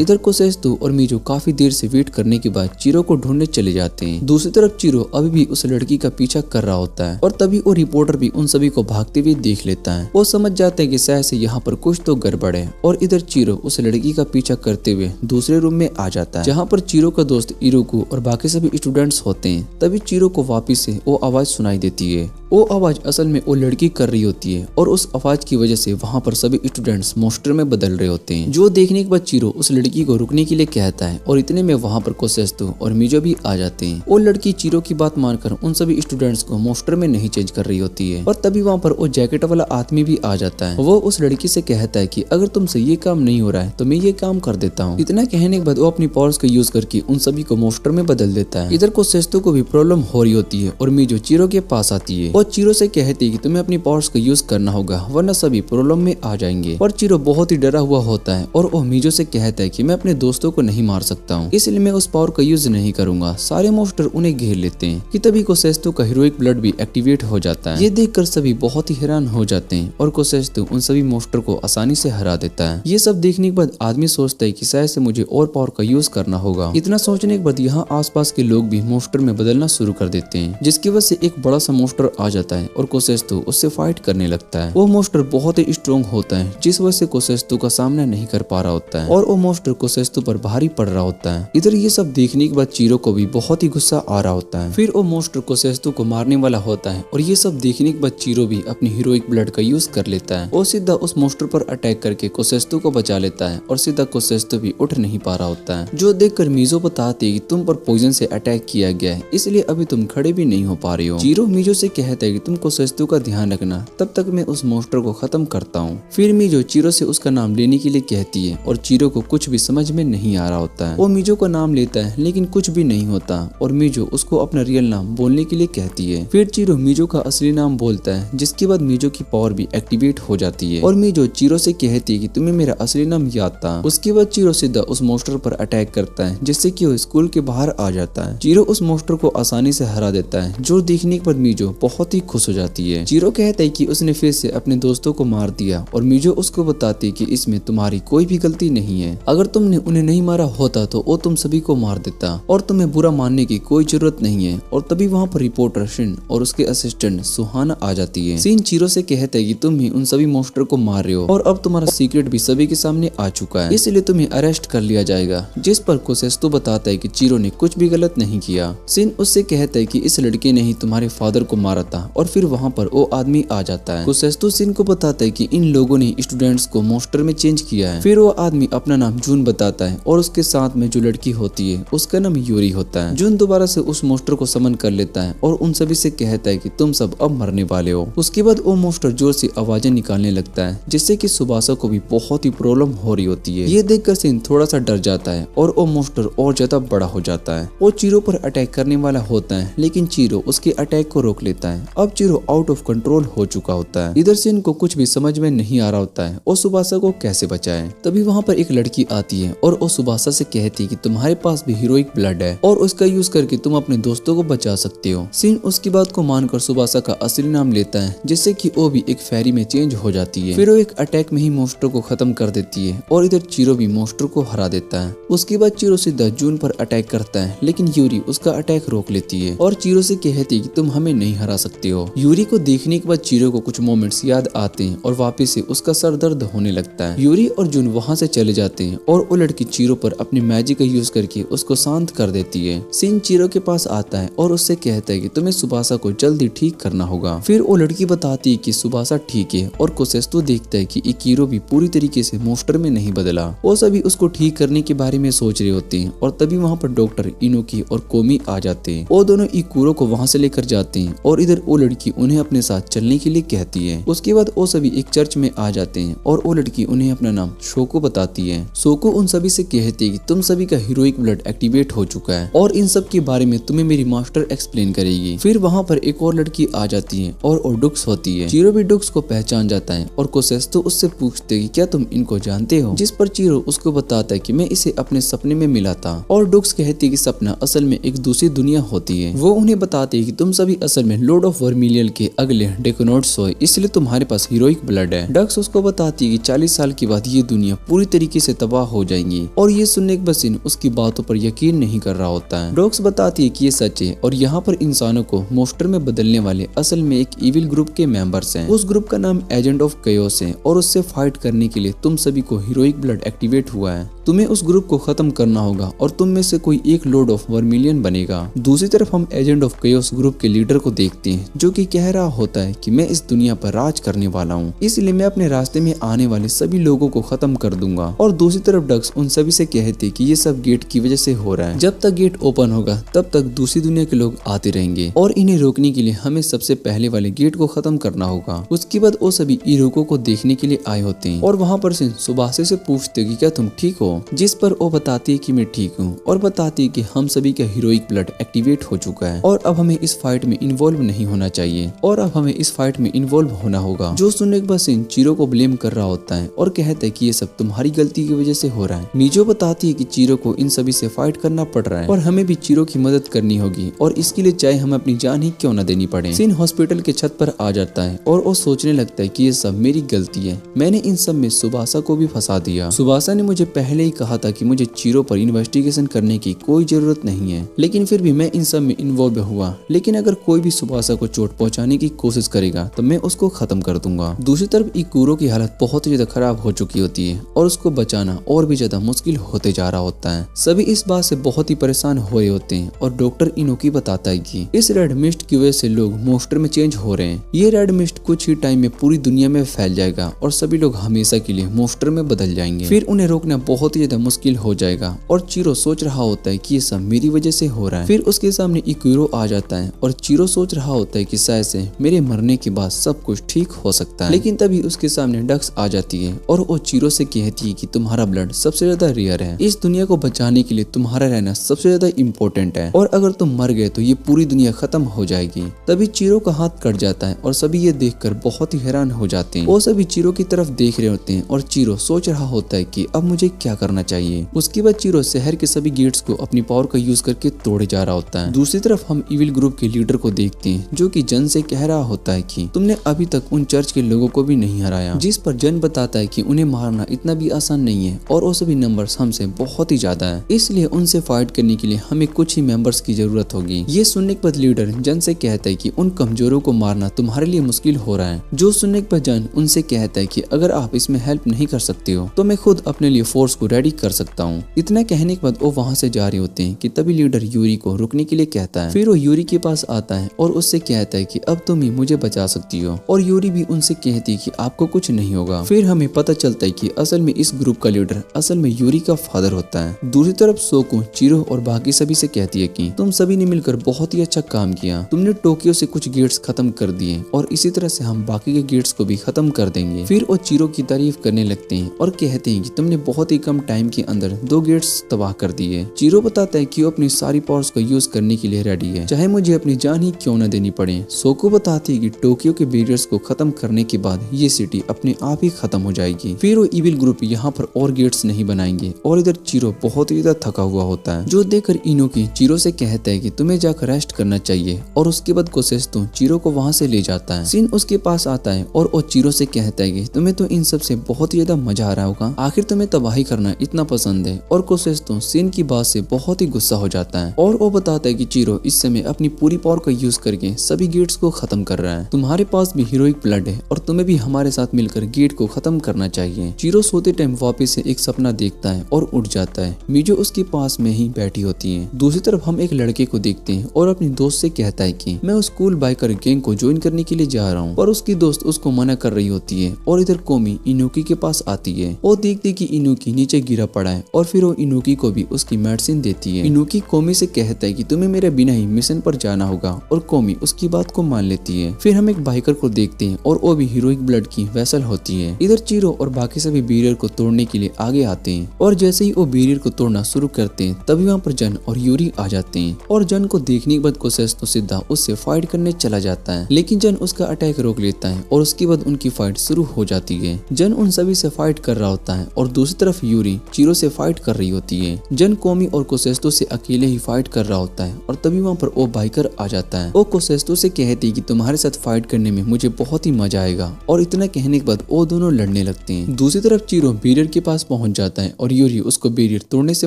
इधर कोसेत्सु और मीजो काफी देर से वेट करने के बाद चीरो को ढूंढने चले जाते हैं। दूसरी तरफ चीरो अभी भी उस लड़की का पीछा कर रहा होता है और तभी वो रिपोर्टर भी उन सभी को भागते हुए देख लेता है। वो समझ जाते हैं कि शायद से यहाँ पर कुछ तो गड़बड़ है और इधर चीरो उस लड़की का पीछा करते हुए दूसरे रूम में आ जाता है जहाँ पर चीरो का दोस्त इरुको और बाकी सभी स्टूडेंट्स होते हैं। तभी चीरो को वापिस से वो आवाज सुनाई देती है। वो आवाज असल में वो लड़की कर रही होती है और उस आवाज की वजह से वहाँ पर सभी स्टूडेंट्स मॉन्स्टर में बदल रहे होते हैं। जो देखने के बाद चीरो उस लड़की को रुकने के लिए कहता है और इतने में वहाँ पर कोसेत्सु और मीजो भी आ जाते हैं। वो लड़की चीरो की बात मानकर उन सभी स्टूडेंट्स को मॉन्स्टर में नहीं चेंज कर रही होती है और तभी वहाँ पर वो जैकेट वाला आदमी भी आ जाता है। वो उस लड़की से कहता है कि अगर तुमसे ये काम नहीं हो रहा है तो मैं ये काम कर देता हूँ। इतना कहने के बाद वो अपनी पावर्स का यूज करके उन सभी को मॉन्स्टर में बदल देता है। इधर कोसेत्सु को भी प्रॉब्लम हो रही होती है और मीजो चीरो के पास आती है और चीरो से कहती है कि तुम्हें अपनी पावर्स का यूज करना होगा वरना सभी प्रॉब्लम में आ जाएंगे। और चीरो बहुत ही डरा हुआ होता है और वो मीजो से कहता है कि मैं अपने दोस्तों को नहीं मार सकता हूँ, इसलिए मैं उस पावर का यूज नहीं करूंगा। सारे मॉन्स्टर उन्हें घेर लेते हैं कि तभी कोसेत्सु का हीरोइक ब्लड भी एक्टिवेट हो जाता है। ये देखकर सभी बहुत ही हैरान हो जाते हैं और कोसेत्सु उन सभी मॉन्स्टर को आसानी से हरा देता है। ये सब देखने के बाद आदमी सोचता है कि शायद से मुझे और पावर का यूज करना होगा। इतना सोचने के बाद यहाँ आसपास के लोग भी मॉन्स्टर में बदलना शुरू कर देते हैं जिसकी वजह से एक बड़ा सा मॉन्स्टर आ जाता है और कोसेत्सु उससे फाइट करने लगता है। वो मॉन्स्टर बहुत ही स्ट्रॉन्ग होता है जिस वजह से कोसेत्सु का सामना नहीं कर पा रहा होता है और वो मॉन्स्टर कोसेत्सु पर भारी पड़ रहा होता है। इधर ये सब देखने के बाद चीरो को भी बहुत ही गुस्सा आ रहा होता है। फिर वो मॉन्स्टर कोसेत्सु को मारने वाला होता है और ये सब देखने के बाद चीरो भी अपनी हीरोइक ब्लड का यूज कर लेता है। वो सीधा उस मॉन्स्टर पर अटैक करके कोसेत्सु को बचा लेता है और सीधा कोसेत्सु भी उठ नहीं पा रहा होता है। जो देखकर मीजो बताती है कि तुम पर पॉइजन से अटैक किया गया है इसलिए अभी तुम खड़े भी नहीं हो पा रही हो। चीरो मीजो से कहता है कि तुम कोसेत्सु का ध्यान रखना, तब तक मैं उस मॉन्स्टर को खत्म करता हूँ। फिर मीजो चीरो से उसका नाम लेने के लिए कहती है और चीरो को कुछ भी समझ में नहीं आ रहा होता है। वो मीजो का नाम लेता है लेकिन कुछ भी नहीं होता और मीजो उसको अपना रियल नाम बोलने के लिए कहती है। फिर चीरो मीजो का असली नाम बोलता है जिसके बाद मीजो की पावर भी एक्टिवेट हो जाती है और मीजो चीरो से कहती है कि तुम्हें मेरा असली नाम याद था। उसके बाद चीरो सीधा उस मॉन्स्टर पर अटैक करता है जिससे कि वो स्कूल के बाहर आ जाता है। चीरो उस मॉन्स्टर को आसानी से हरा देता है जो देखने के बाद मीजो बहुत ही खुश हो जाती है। चीरो कहता है कि उसने फिर से अपने दोस्तों को मार दिया और मीजो उसको बताती कि इसमें तुम्हारी कोई भी गलती नहीं है। अगर तुमने उन्हें नहीं मारा होता तो वो तुम सभी को मार देता और तुम्हें बुरा मानने की कोई जरूरत नहीं है। और तभी वहाँ पर रिपोर्टर शिन और उसके असिस्टेंट सुहाना आ जाती है। शिन चीरो से कहता है कि तुम ही उन सभी मॉन्स्टर को मार रहे हो और अब तुम्हारा सीक्रेट भी सभी के सामने आ चुका है, इसलिए तुम्हें अरेस्ट कर लिया जाएगा। जिस पर कोसेत्सु बताता है कि चीरो ने कुछ भी गलत नहीं किया। शिन उससे कहता है कि इस लड़के ने ही तुम्हारे फादर को मारा था और फिर वहाँ पर वो आदमी आ जाता है। कोसेत्सु शिन को बताता है कि इन लोगों ने स्टूडेंट्स को मॉन्स्टर में चेंज किया है। फिर वो आदमी अपना नाम जून बताता है और उसके साथ में जो लड़की होती है उसका नाम यूरी होता है। जून दोबारा से उस मॉन्स्टर को समन कर लेता है और उन सभी से कहता है कि तुम सब अब मरने वाले हो। उसके बाद वो मॉन्स्टर जोर से आवाजें निकालने लगता है जिससे कि सुबासा को भी बहुत ही प्रॉब्लम हो रही होती है। ये देखकर शिन थोड़ा सा डर जाता है और वो मॉन्स्टर और ज्यादा बड़ा हो जाता है। वो चीरो पर अटैक करने वाला होता है लेकिन चीरो उसके अटैक को रोक लेता है। अब चीरो आउट ऑफ कंट्रोल हो चुका होता है। इधर शिन को कुछ भी समझ में नहीं आ रहा होता है वो सुबासा को कैसे बचाए। तभी वहाँ पर एक लड़की आती है और वो सुबासा से कहती है कि तुम्हारे पास भी हीरोइक ब्लड है और उसका यूज करके तुम अपने दोस्तों को बचा सकते हो। शिन उसकी बात को मानकर सुबासा का असली नाम लेता है जिससे कि वो भी एक फेरी में चेंज हो जाती है। फिर वो एक अटैक में ही मॉन्स्टर को खत्म कर देती है और इधर चीरो भी मॉन्स्टर को हरा देता है। उसके बाद चीरो सीधा जून पर अटैक करता है लेकिन यूरी उसका अटैक रोक लेती है और चीरो से कहती है कि तुम हमें नहीं हरा सकते हो। यूरी को देखने के बाद चीरो को कुछ मोमेंट्स याद आते हैं और वापस से उसका सर दर्द होने लगता है। यूरी और जून वहाँ से चले जाते हैं और वो लड़की चीरो पर अपनी मैजिक का यूज करके उसको शांत कर देती है। शिन चीरो के पास आता है और उससे कहता है कि तुम्हें सुबासा को जल्दी ठीक करना होगा। फिर वो लड़की बताती है कि सुबासा ठीक है और कोसेत्सु देखता है कि इकीरो भी पूरी तरीके से मॉन्स्टर में नहीं बदला। वो सभी उसको ठीक करने के बारे में सोच रहे होते हैं और तभी वहाँ पर डॉक्टर इनोकी और कोमी आ जाते हैं। वो दोनों इकुरो को वहाँ से लेकर जाते हैं और इधर वो लड़की उन्हें अपने साथ चलने के लिए कहती है। उसके बाद वो सभी एक चर्च में आ जाते हैं और वो लड़की उन्हें अपना नाम शोको बताती है। शोको उन सभी से कहती है कि तुम सभी का हीरोइक ब्लड एक्टिवेट हो चुका है और इन सब के बारे में तुम्हें मेरी मास्टर एक्सप्लेन करेगी। फिर वहाँ पर एक और लड़की आ जाती है और वो डुक्स होती है। चीरो भी डुक्स को पहचान जाता है और कोसेस्तो उससे पूछते कि क्या तुम इनको जानते हो, जिस पर चीरो उसको बताता है कि मैं इसे अपने सपने में मिला था। और डुक्स कहती है कि सपना असल में एक दूसरी दुनिया होती है। वो उन्हें बताती है कि तुम सभी असल में लॉर्ड ऑफ वर्मिलियल के अगले डेकोनॉट्स हो, इसलिए तुम्हारे पास हीरोइक ब्लड है। डक्स उसको बताती है कि 40 साल के बाद ये दुनिया पूरी तरीके से तबाह हो जाएंगी और ये सुनने के बाद सिन उसकी बातों पर यकीन नहीं कर रहा होता है। डॉक्स बताती है कि ये सच है और यहाँ पर इंसानों को मोस्टर में बदलने वाले असल में एक इविल ग्रुप के मेंबर्स हैं। उस ग्रुप का नाम एजेंट ऑफ केओस है और उससे फाइट करने के लिए तुम सभी को हीरोइक ब्लड एक्टिवेट हुआ है। तुम्हें उस ग्रुप को खत्म करना होगा और तुम में से कोई एक लॉर्ड ऑफ वर्मिलियन बनेगा। दूसरी तरफ हम एजेंट ऑफ केओस ग्रुप के लीडर को देखते हैं जो कि कह रहा होता है कि मैं इस दुनिया पर राज करने वाला हूँ, इसलिए मैं अपने रास्ते में आने वाले सभी लोगों को खत्म कर दूंगा। और दूसरी तरफ डक्स उन सभी से कहते कि ये सब गेट की वजह से हो रहा है, जब तक गेट ओपन होगा तब तक दूसरी दुनिया के लोग आते रहेंगे और इन्हें रोकने के लिए हमें सबसे पहले वाले गेट को खत्म करना होगा। उसके बाद वो सभी इरोको को देखने के लिए आए होते हैं और वहाँ पर से सुबासे से पूछते कि क्या तुम ठीक हो, जिस पर वो बताती है कि मैं ठीक हूँ और बताती है कि हम सभी का हीरोइक ब्लड एक्टिवेट हो चुका है और अब हमें इस फाइट में इन्वॉल्व नहीं होना चाहिए और अब हमें इस फाइट में इन्वॉल्व होना होगा। जो सुनने के बाद सिन चीरो को ब्लेम कर रहा होता है और कहता है कि ये सब तुम्हारी गलती की वजह से हो रहा है। मीजो बताती है कि चीरो को इन सभी से फाइट करना पड़ रहा है और हमें भी चीरो की मदद करनी होगी और इसके लिए चाहे हमें अपनी जान ही क्यों न देनी पड़े। सिन हॉस्पिटल के छत पर आ जाता है और वो सोचने लगता है कि ये सब मेरी गलती है, मैंने इन सब में सुबासा को भी फंसा दिया। सुबासा ने मुझे पहले ही कहा था कि मुझे चीरो पर इन्वेस्टिगेशन करने की कोई जरूरत नहीं है, लेकिन फिर भी मैं इन सब में इन्वॉल्व हुआ। लेकिन अगर कोई भी सुबासा को चोट पहुंचाने की कोशिश करेगा तो मैं उसको खत्म कर दूंगा। दूसरी तरफ इकुरो की हालत बहुत ही ज्यादा खराब हो चुकी होती है और उसको बचाना और भी ज्यादा मुश्किल होते जा रहा होता है। सभी इस बात से बहुत ही परेशान हो रहे होते हैं और डॉक्टर इनोकी बताता है कि इस रेड मिस्ट की वजह से लोग मोस्टर में चेंज हो रहे हैं। ये रेड मिस्ट कुछ ही टाइम में पूरी दुनिया में फैल जाएगा और सभी लोग हमेशा के लिए मोस्टर में बदल जाएंगे। फिर उन्हें रोकना बहुत ही ज्यादा मुश्किल हो जाएगा और चीरो सोच रहा होता है कि ये सब मेरी वजह से हो रहा है। फिर उसके सामने इकुरो आ जाता है और चीरो सोच रहा होता है कि शायद से मेरे मरने के बाद सब कुछ ठीक हो सकता है। लेकिन तभी उसके सामने डक्स आ जाती है और वो चीरो से कहती है कि तुम्हारा ब्लड सबसे ज्यादा रेयर है, इस दुनिया को बचाने के लिए तुम्हारा रहना सबसे ज्यादा इम्पोर्टेंट है और अगर तुम मर गए तो ये पूरी दुनिया खत्म हो जाएगी। तभी चीरो का हाथ कट जाता है और सभी ये देखकर बहुत ही हैरान हो जाते हैं। वो सभी चीरो की तरफ देख रहे होते हैं और चीरो सोच रहा होता है कि अब मुझे क्या करना चाहिए। उसके बाद चीरो शहर के सभी गेट्स को अपनी पावर का यूज करके तोड़े जा रहा होता है। दूसरी तरफ हम इविल ग्रुप के लीडर को देखते हैं जो कि जन से कह रहा होता है कि तुमने अभी तक उन चर्च के लोगों को भी नहीं हराया, जिस पर जन बताता है कि उन्हें मारना इतना भी आसान नहीं है और वो सभी नंबर्स हमसे बहुत ही ज्यादा है, इसलिए उनसे फाइट करने के लिए हमें कुछ ही मेंबर्स की जरूरत होगी। ये सुनने के बाद लीडर जन से कहता है कि उन कमजोरों को मारना तुम्हारे लिए मुश्किल हो रहा है। जो सुनने के बाद जन उनसे कहता है कि अगर आप इसमें हेल्प नहीं कर सकते हो तो मैं खुद अपने लिए फोर्स को रेडी कर सकता हूँ। इतना कहने के बाद वो वहाँ से जा रहे होते हैं कि तभी लीडर यूरी को रुकने के लिए कहता है। फिर वो यूरी के पास आता है और उससे कहता है कि अब तुम ही मुझे बचा सकती हो और यूरी भी उनसे कहती है कि आपको कुछ नहीं होगा। फिर हमें पता चलता है कि असल में इस ग्रुप का लीडर असल में यूरी का फादर होता है। दूसरी तरफ सोको चीरो और बाकी सभी से कहती है कि तुम सभी ने मिलकर बहुत ही अच्छा काम किया, तुमने टोक्यो से कुछ गेट्स खत्म कर दिए और इसी तरह से हम बाकी के गेट्स को भी खत्म कर देंगे। फिर वो चीरो की तारीफ करने लगते हैं और कहते हैं कि तुमने बहुत ही कम टाइम के अंदर 2 गेट्स तबाह कर दिए। चीरो बताता है कि वो अपनी सारी पावर्स को यूज करने के लिए रेडी है, चाहे मुझे अपनी जान ही क्यों न देनी पड़े। सोको बताती है कि टोक्यो के बैरियर्स को खत्म करने के बाद ये सिटी अपने आप ही खत्म हो जाएगी। फिर वो इविल ग्रुप यहाँ पर और गेट्स नहीं बनाएंगे और इधर चीरो बहुत ही ज्यादा थका हुआ होता है, जो देखकर इनोकी चीरो से कहता है कि तुम्हें जाकर रेस्ट करना चाहिए और उसके बाद कोसेस्तो चीरो को वहाँ से ले जाता है। सिन उसके पास आता है और वो चीरो से कहता है कि तुम्हें तो इन सब से बहुत ही ज्यादा मजा आ रहा होगा, आखिर तुम्हें तबाही करना इतना पसंद है। और कोसेस्तो सिन की बात से बहुत ही गुस्सा हो जाता है और वो बताता है कि चीरो इस समय अपनी पूरी पावर का यूज करके सभी गेट्स को खत्म कर रहा है, तुम्हारे पास भी हीरोइक ब्लड है और तुम्हें भी हमारे साथ मिलकर गेट को खत्म करना चाहिए। चीरो सोते टाइम वापस से एक सपना देखता है और उठ जाता है। मीजो उसके पास में ही बैठी होती है। दूसरी तरफ हम एक लड़के को देखते हैं और अपनी दोस्त से कहता है कि मैं उस स्कूल बाइकर गैंग को ज्वाइन करने के लिए जा रहा हूँ, पर उसकी दोस्त उसको मना कर रही होती है। और इधर कोमी इनोकी के पास आती है। वो देखती कि इनोकी नीचे नीचे गिरा पड़ा है और फिर वो इनुकी को भी उसकी मेडिसिन देती है। इनुकी कोमी से कहता है कि तुम्हें मेरे बिना ही मिशन पर जाना होगा और कोमी उसकी बात को मान लेती है। फिर हम एक बाइकर को देखते हैं और वो भी हीरोइक ब्लड की वेसल होती है। इधर चीरो और बाकी सभी बैरियर को तोड़ने के लिए आगे आते हैं और जैसे ही वो बैरियर को तोड़ना शुरू करते हैं तभी वहाँ पर जन और यूरी आ जाते हैं और जन को देखने के बाद कोसेस तो सीधा उससे फाइट करने चला जाता है, लेकिन जन उसका अटैक रोक लेता है और उसके बाद उनकी फाइट शुरू हो जाती है। जन उन सभी से फाइट कर रहा होता है और दूसरी तरफ यूरी चीरो से फाइट कर रही होती है। जन कोमी और कोसेस्टो से अकेले ही फाइट कर रहा होता है और तभी वहाँ पर वो बाइकर आ जाता है। वो कोसेस्टो से कहती है कि तुम्हारे साथ फाइट करने में मुझे बहुत ही मजा आएगा और इतना कहने के बाद वो दोनों लड़ने लगते हैं। दूसरी तरफ चीरो बैरियर के पास पहुंच जाता है और यूरी उसको बैरियर तोड़ने से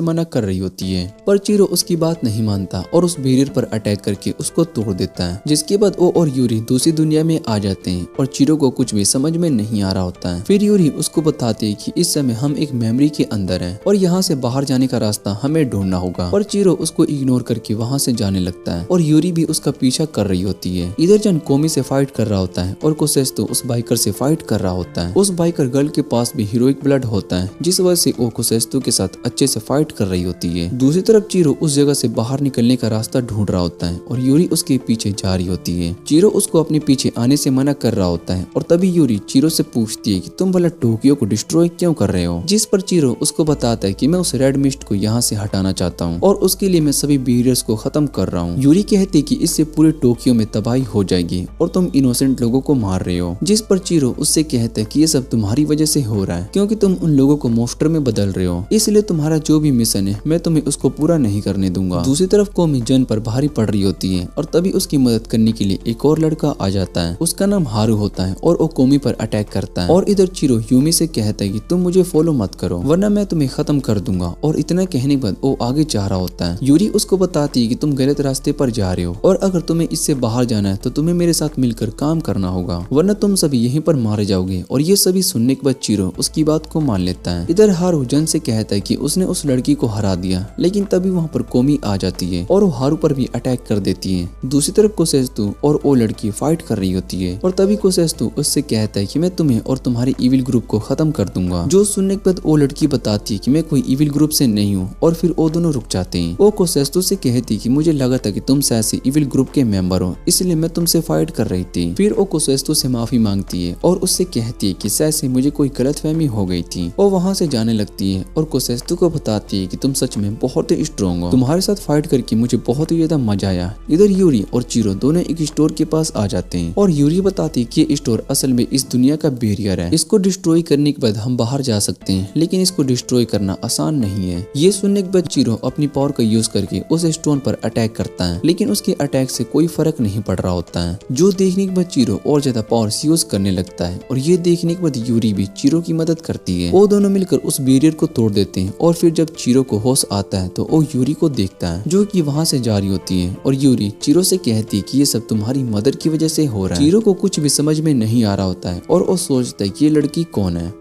मना कर रही होती है, पर चीरो उसकी बात नहीं मानता और उस बैरियर पर अटैक करके उसको तोड़ देता है। जिसके बाद वो और यूरी दूसरी दुनिया में आ जाते हैं और चीरो को कुछ भी समझ में नहीं आ रहा होता है। फिर यूरी उसको बताती है कि इस समय हम एक मेमोरी के अंदर हैं और यहाँ से बाहर जाने का रास्ता हमें ढूंढना होगा, पर चीरो उसको इग्नोर करके वहाँ से जाने लगता है और यूरी भी उसका पीछा कर रही होती है। इधर जन कोमी से फाइट कर रहा होता है और कोसेस्टो उस बाइकर से फाइट कर रहा होता है। उस बाइकर गर्ल के पास भी हीरोइक ब्लड होता है जिस वजह से वो कोसेस्टो के साथ अच्छे से फाइट कर रही होती है। दूसरी तरफ चीरो उस जगह से बाहर निकलने का रास्ता ढूंढ रहा होता है और यूरी उसके पीछे जा रही होती है। चीरो उसको अपने पीछे आने से मना कर रहा होता है और तभी यूरी चीरो से पूछती है कि तुम भला टोक्यो को डिस्ट्रॉय क्यों कर रहे हो, जिस पर चीरो उसको बताता है कि मैं उस रेड मिस्ट को यहाँ से हटाना चाहता हूँ और उसके लिए मैं सभी बैरियर्स को खत्म कर रहा हूँ। यूरी कहती है कि इससे पूरे टोक्यो में तबाही हो जाएगी और तुम इनोसेंट लोगों को मार रहे हो, जिस पर चीरो उससे कहता है कि ये सब तुम्हारी वजह से हो रहा है क्योंकि तुम उन लोगों को मॉन्स्टर में बदल रहे हो, इसलिए तुम्हारा जो भी मिशन है मैं तुम्हें उसको पूरा नहीं करने दूंगा। दूसरी तरफ कोमी जन पर भारी पड़ रही होती है और तभी उसकी मदद करने के लिए एक और लड़का आ जाता है। उसका नाम हारू होता है और वो कोमी पर अटैक करता है और इधर चीरो यूमी से कहता है कि तुम मुझे फॉलो मत करो वरना मैं तुम्हें खत्म कर दूंगा और इतना कहने के बाद वो आगे जा रहा होता है। यूरी उसको बताती है कि तुम गलत रास्ते पर जा रहे हो और अगर तुम्हें इससे बाहर जाना है तो तुम्हें मेरे साथ मिलकर काम करना होगा वरना तुम सभी यहीं पर मारे जाओगे। और ये सभी सुनने के बाद चीरो उसकी बात को मान लेता है। इधर हारू जन से कहता है कि उसने उस लड़की को हरा दिया, लेकिन तभी वहाँ पर कोमी आ जाती है और वो हारू पर भी अटैक कर देती है। दूसरी तरफ कोसेस्टो और वो लड़की फाइट कर रही होती है और तभी कोसेस्टो उससे कहता है कि मैं तुम्हें और तुम्हारे इविल ग्रुप को खत्म कर दूंगा। जो सुनने के बाद वो लड़की बताती है कि मैं कोई इविल ग्रुप से नहीं हूँ और फिर वो दोनों रुक जाते हैं। वो कोसेस्टो से कहती है कि मुझे लगा था कि तुम शायद से इविल ग्रुप के मेंबर हो इसलिए मैं तुमसे फाइट कर रही थी। फिर वो कोसेस्टो से माफी मांगती है और उससे कहती है कि शायद से मुझे कोई गलतफहमी हो गई थी। वो वहाँ से जाने लगती है और कोसेस्टो को बताती है कि तुम सच में बहुत ही स्ट्रॉन्ग हो, तुम्हारे साथ फाइट करके मुझे बहुत ही ज्यादा मजा आया। इधर यूरी और चीरो दोनों एक स्टोर के पास आ जाते हैं और यूरी बताती है कि ये स्टोर असल में इस दुनिया का बैरियर है, इसको डिस्ट्रॉय करने के बाद हम बाहर जा सकते हैं, लेकिन इसको डिस्ट्रॉय करना आसान नहीं है। ये सुनने के बाद चीरो अपनी पावर का यूज करके उस स्टोन पर अटैक करता है, लेकिन उसके अटैक से कोई फर्क नहीं पड़ रहा होता है। जो देखने के बाद चीरो और ज्यादा पावर यूज करने लगता है और ये देखने के बाद यूरी भी चीरो की मदद करती है। वो दोनों मिलकर उस बैरियर को तोड़ देते हैं और फिर जब चीरो को होश आता है तो वो यूरी को देखता है जो कि वहाँ से जा रही होती है और यूरी चीरो से कहती है कि ये सब तुम्हारी मदर की वजह से हो रहा है। चीरो को कुछ भी समझ में नहीं आ रहा होता है और वो सोचता है कि ये लड़की कौन है।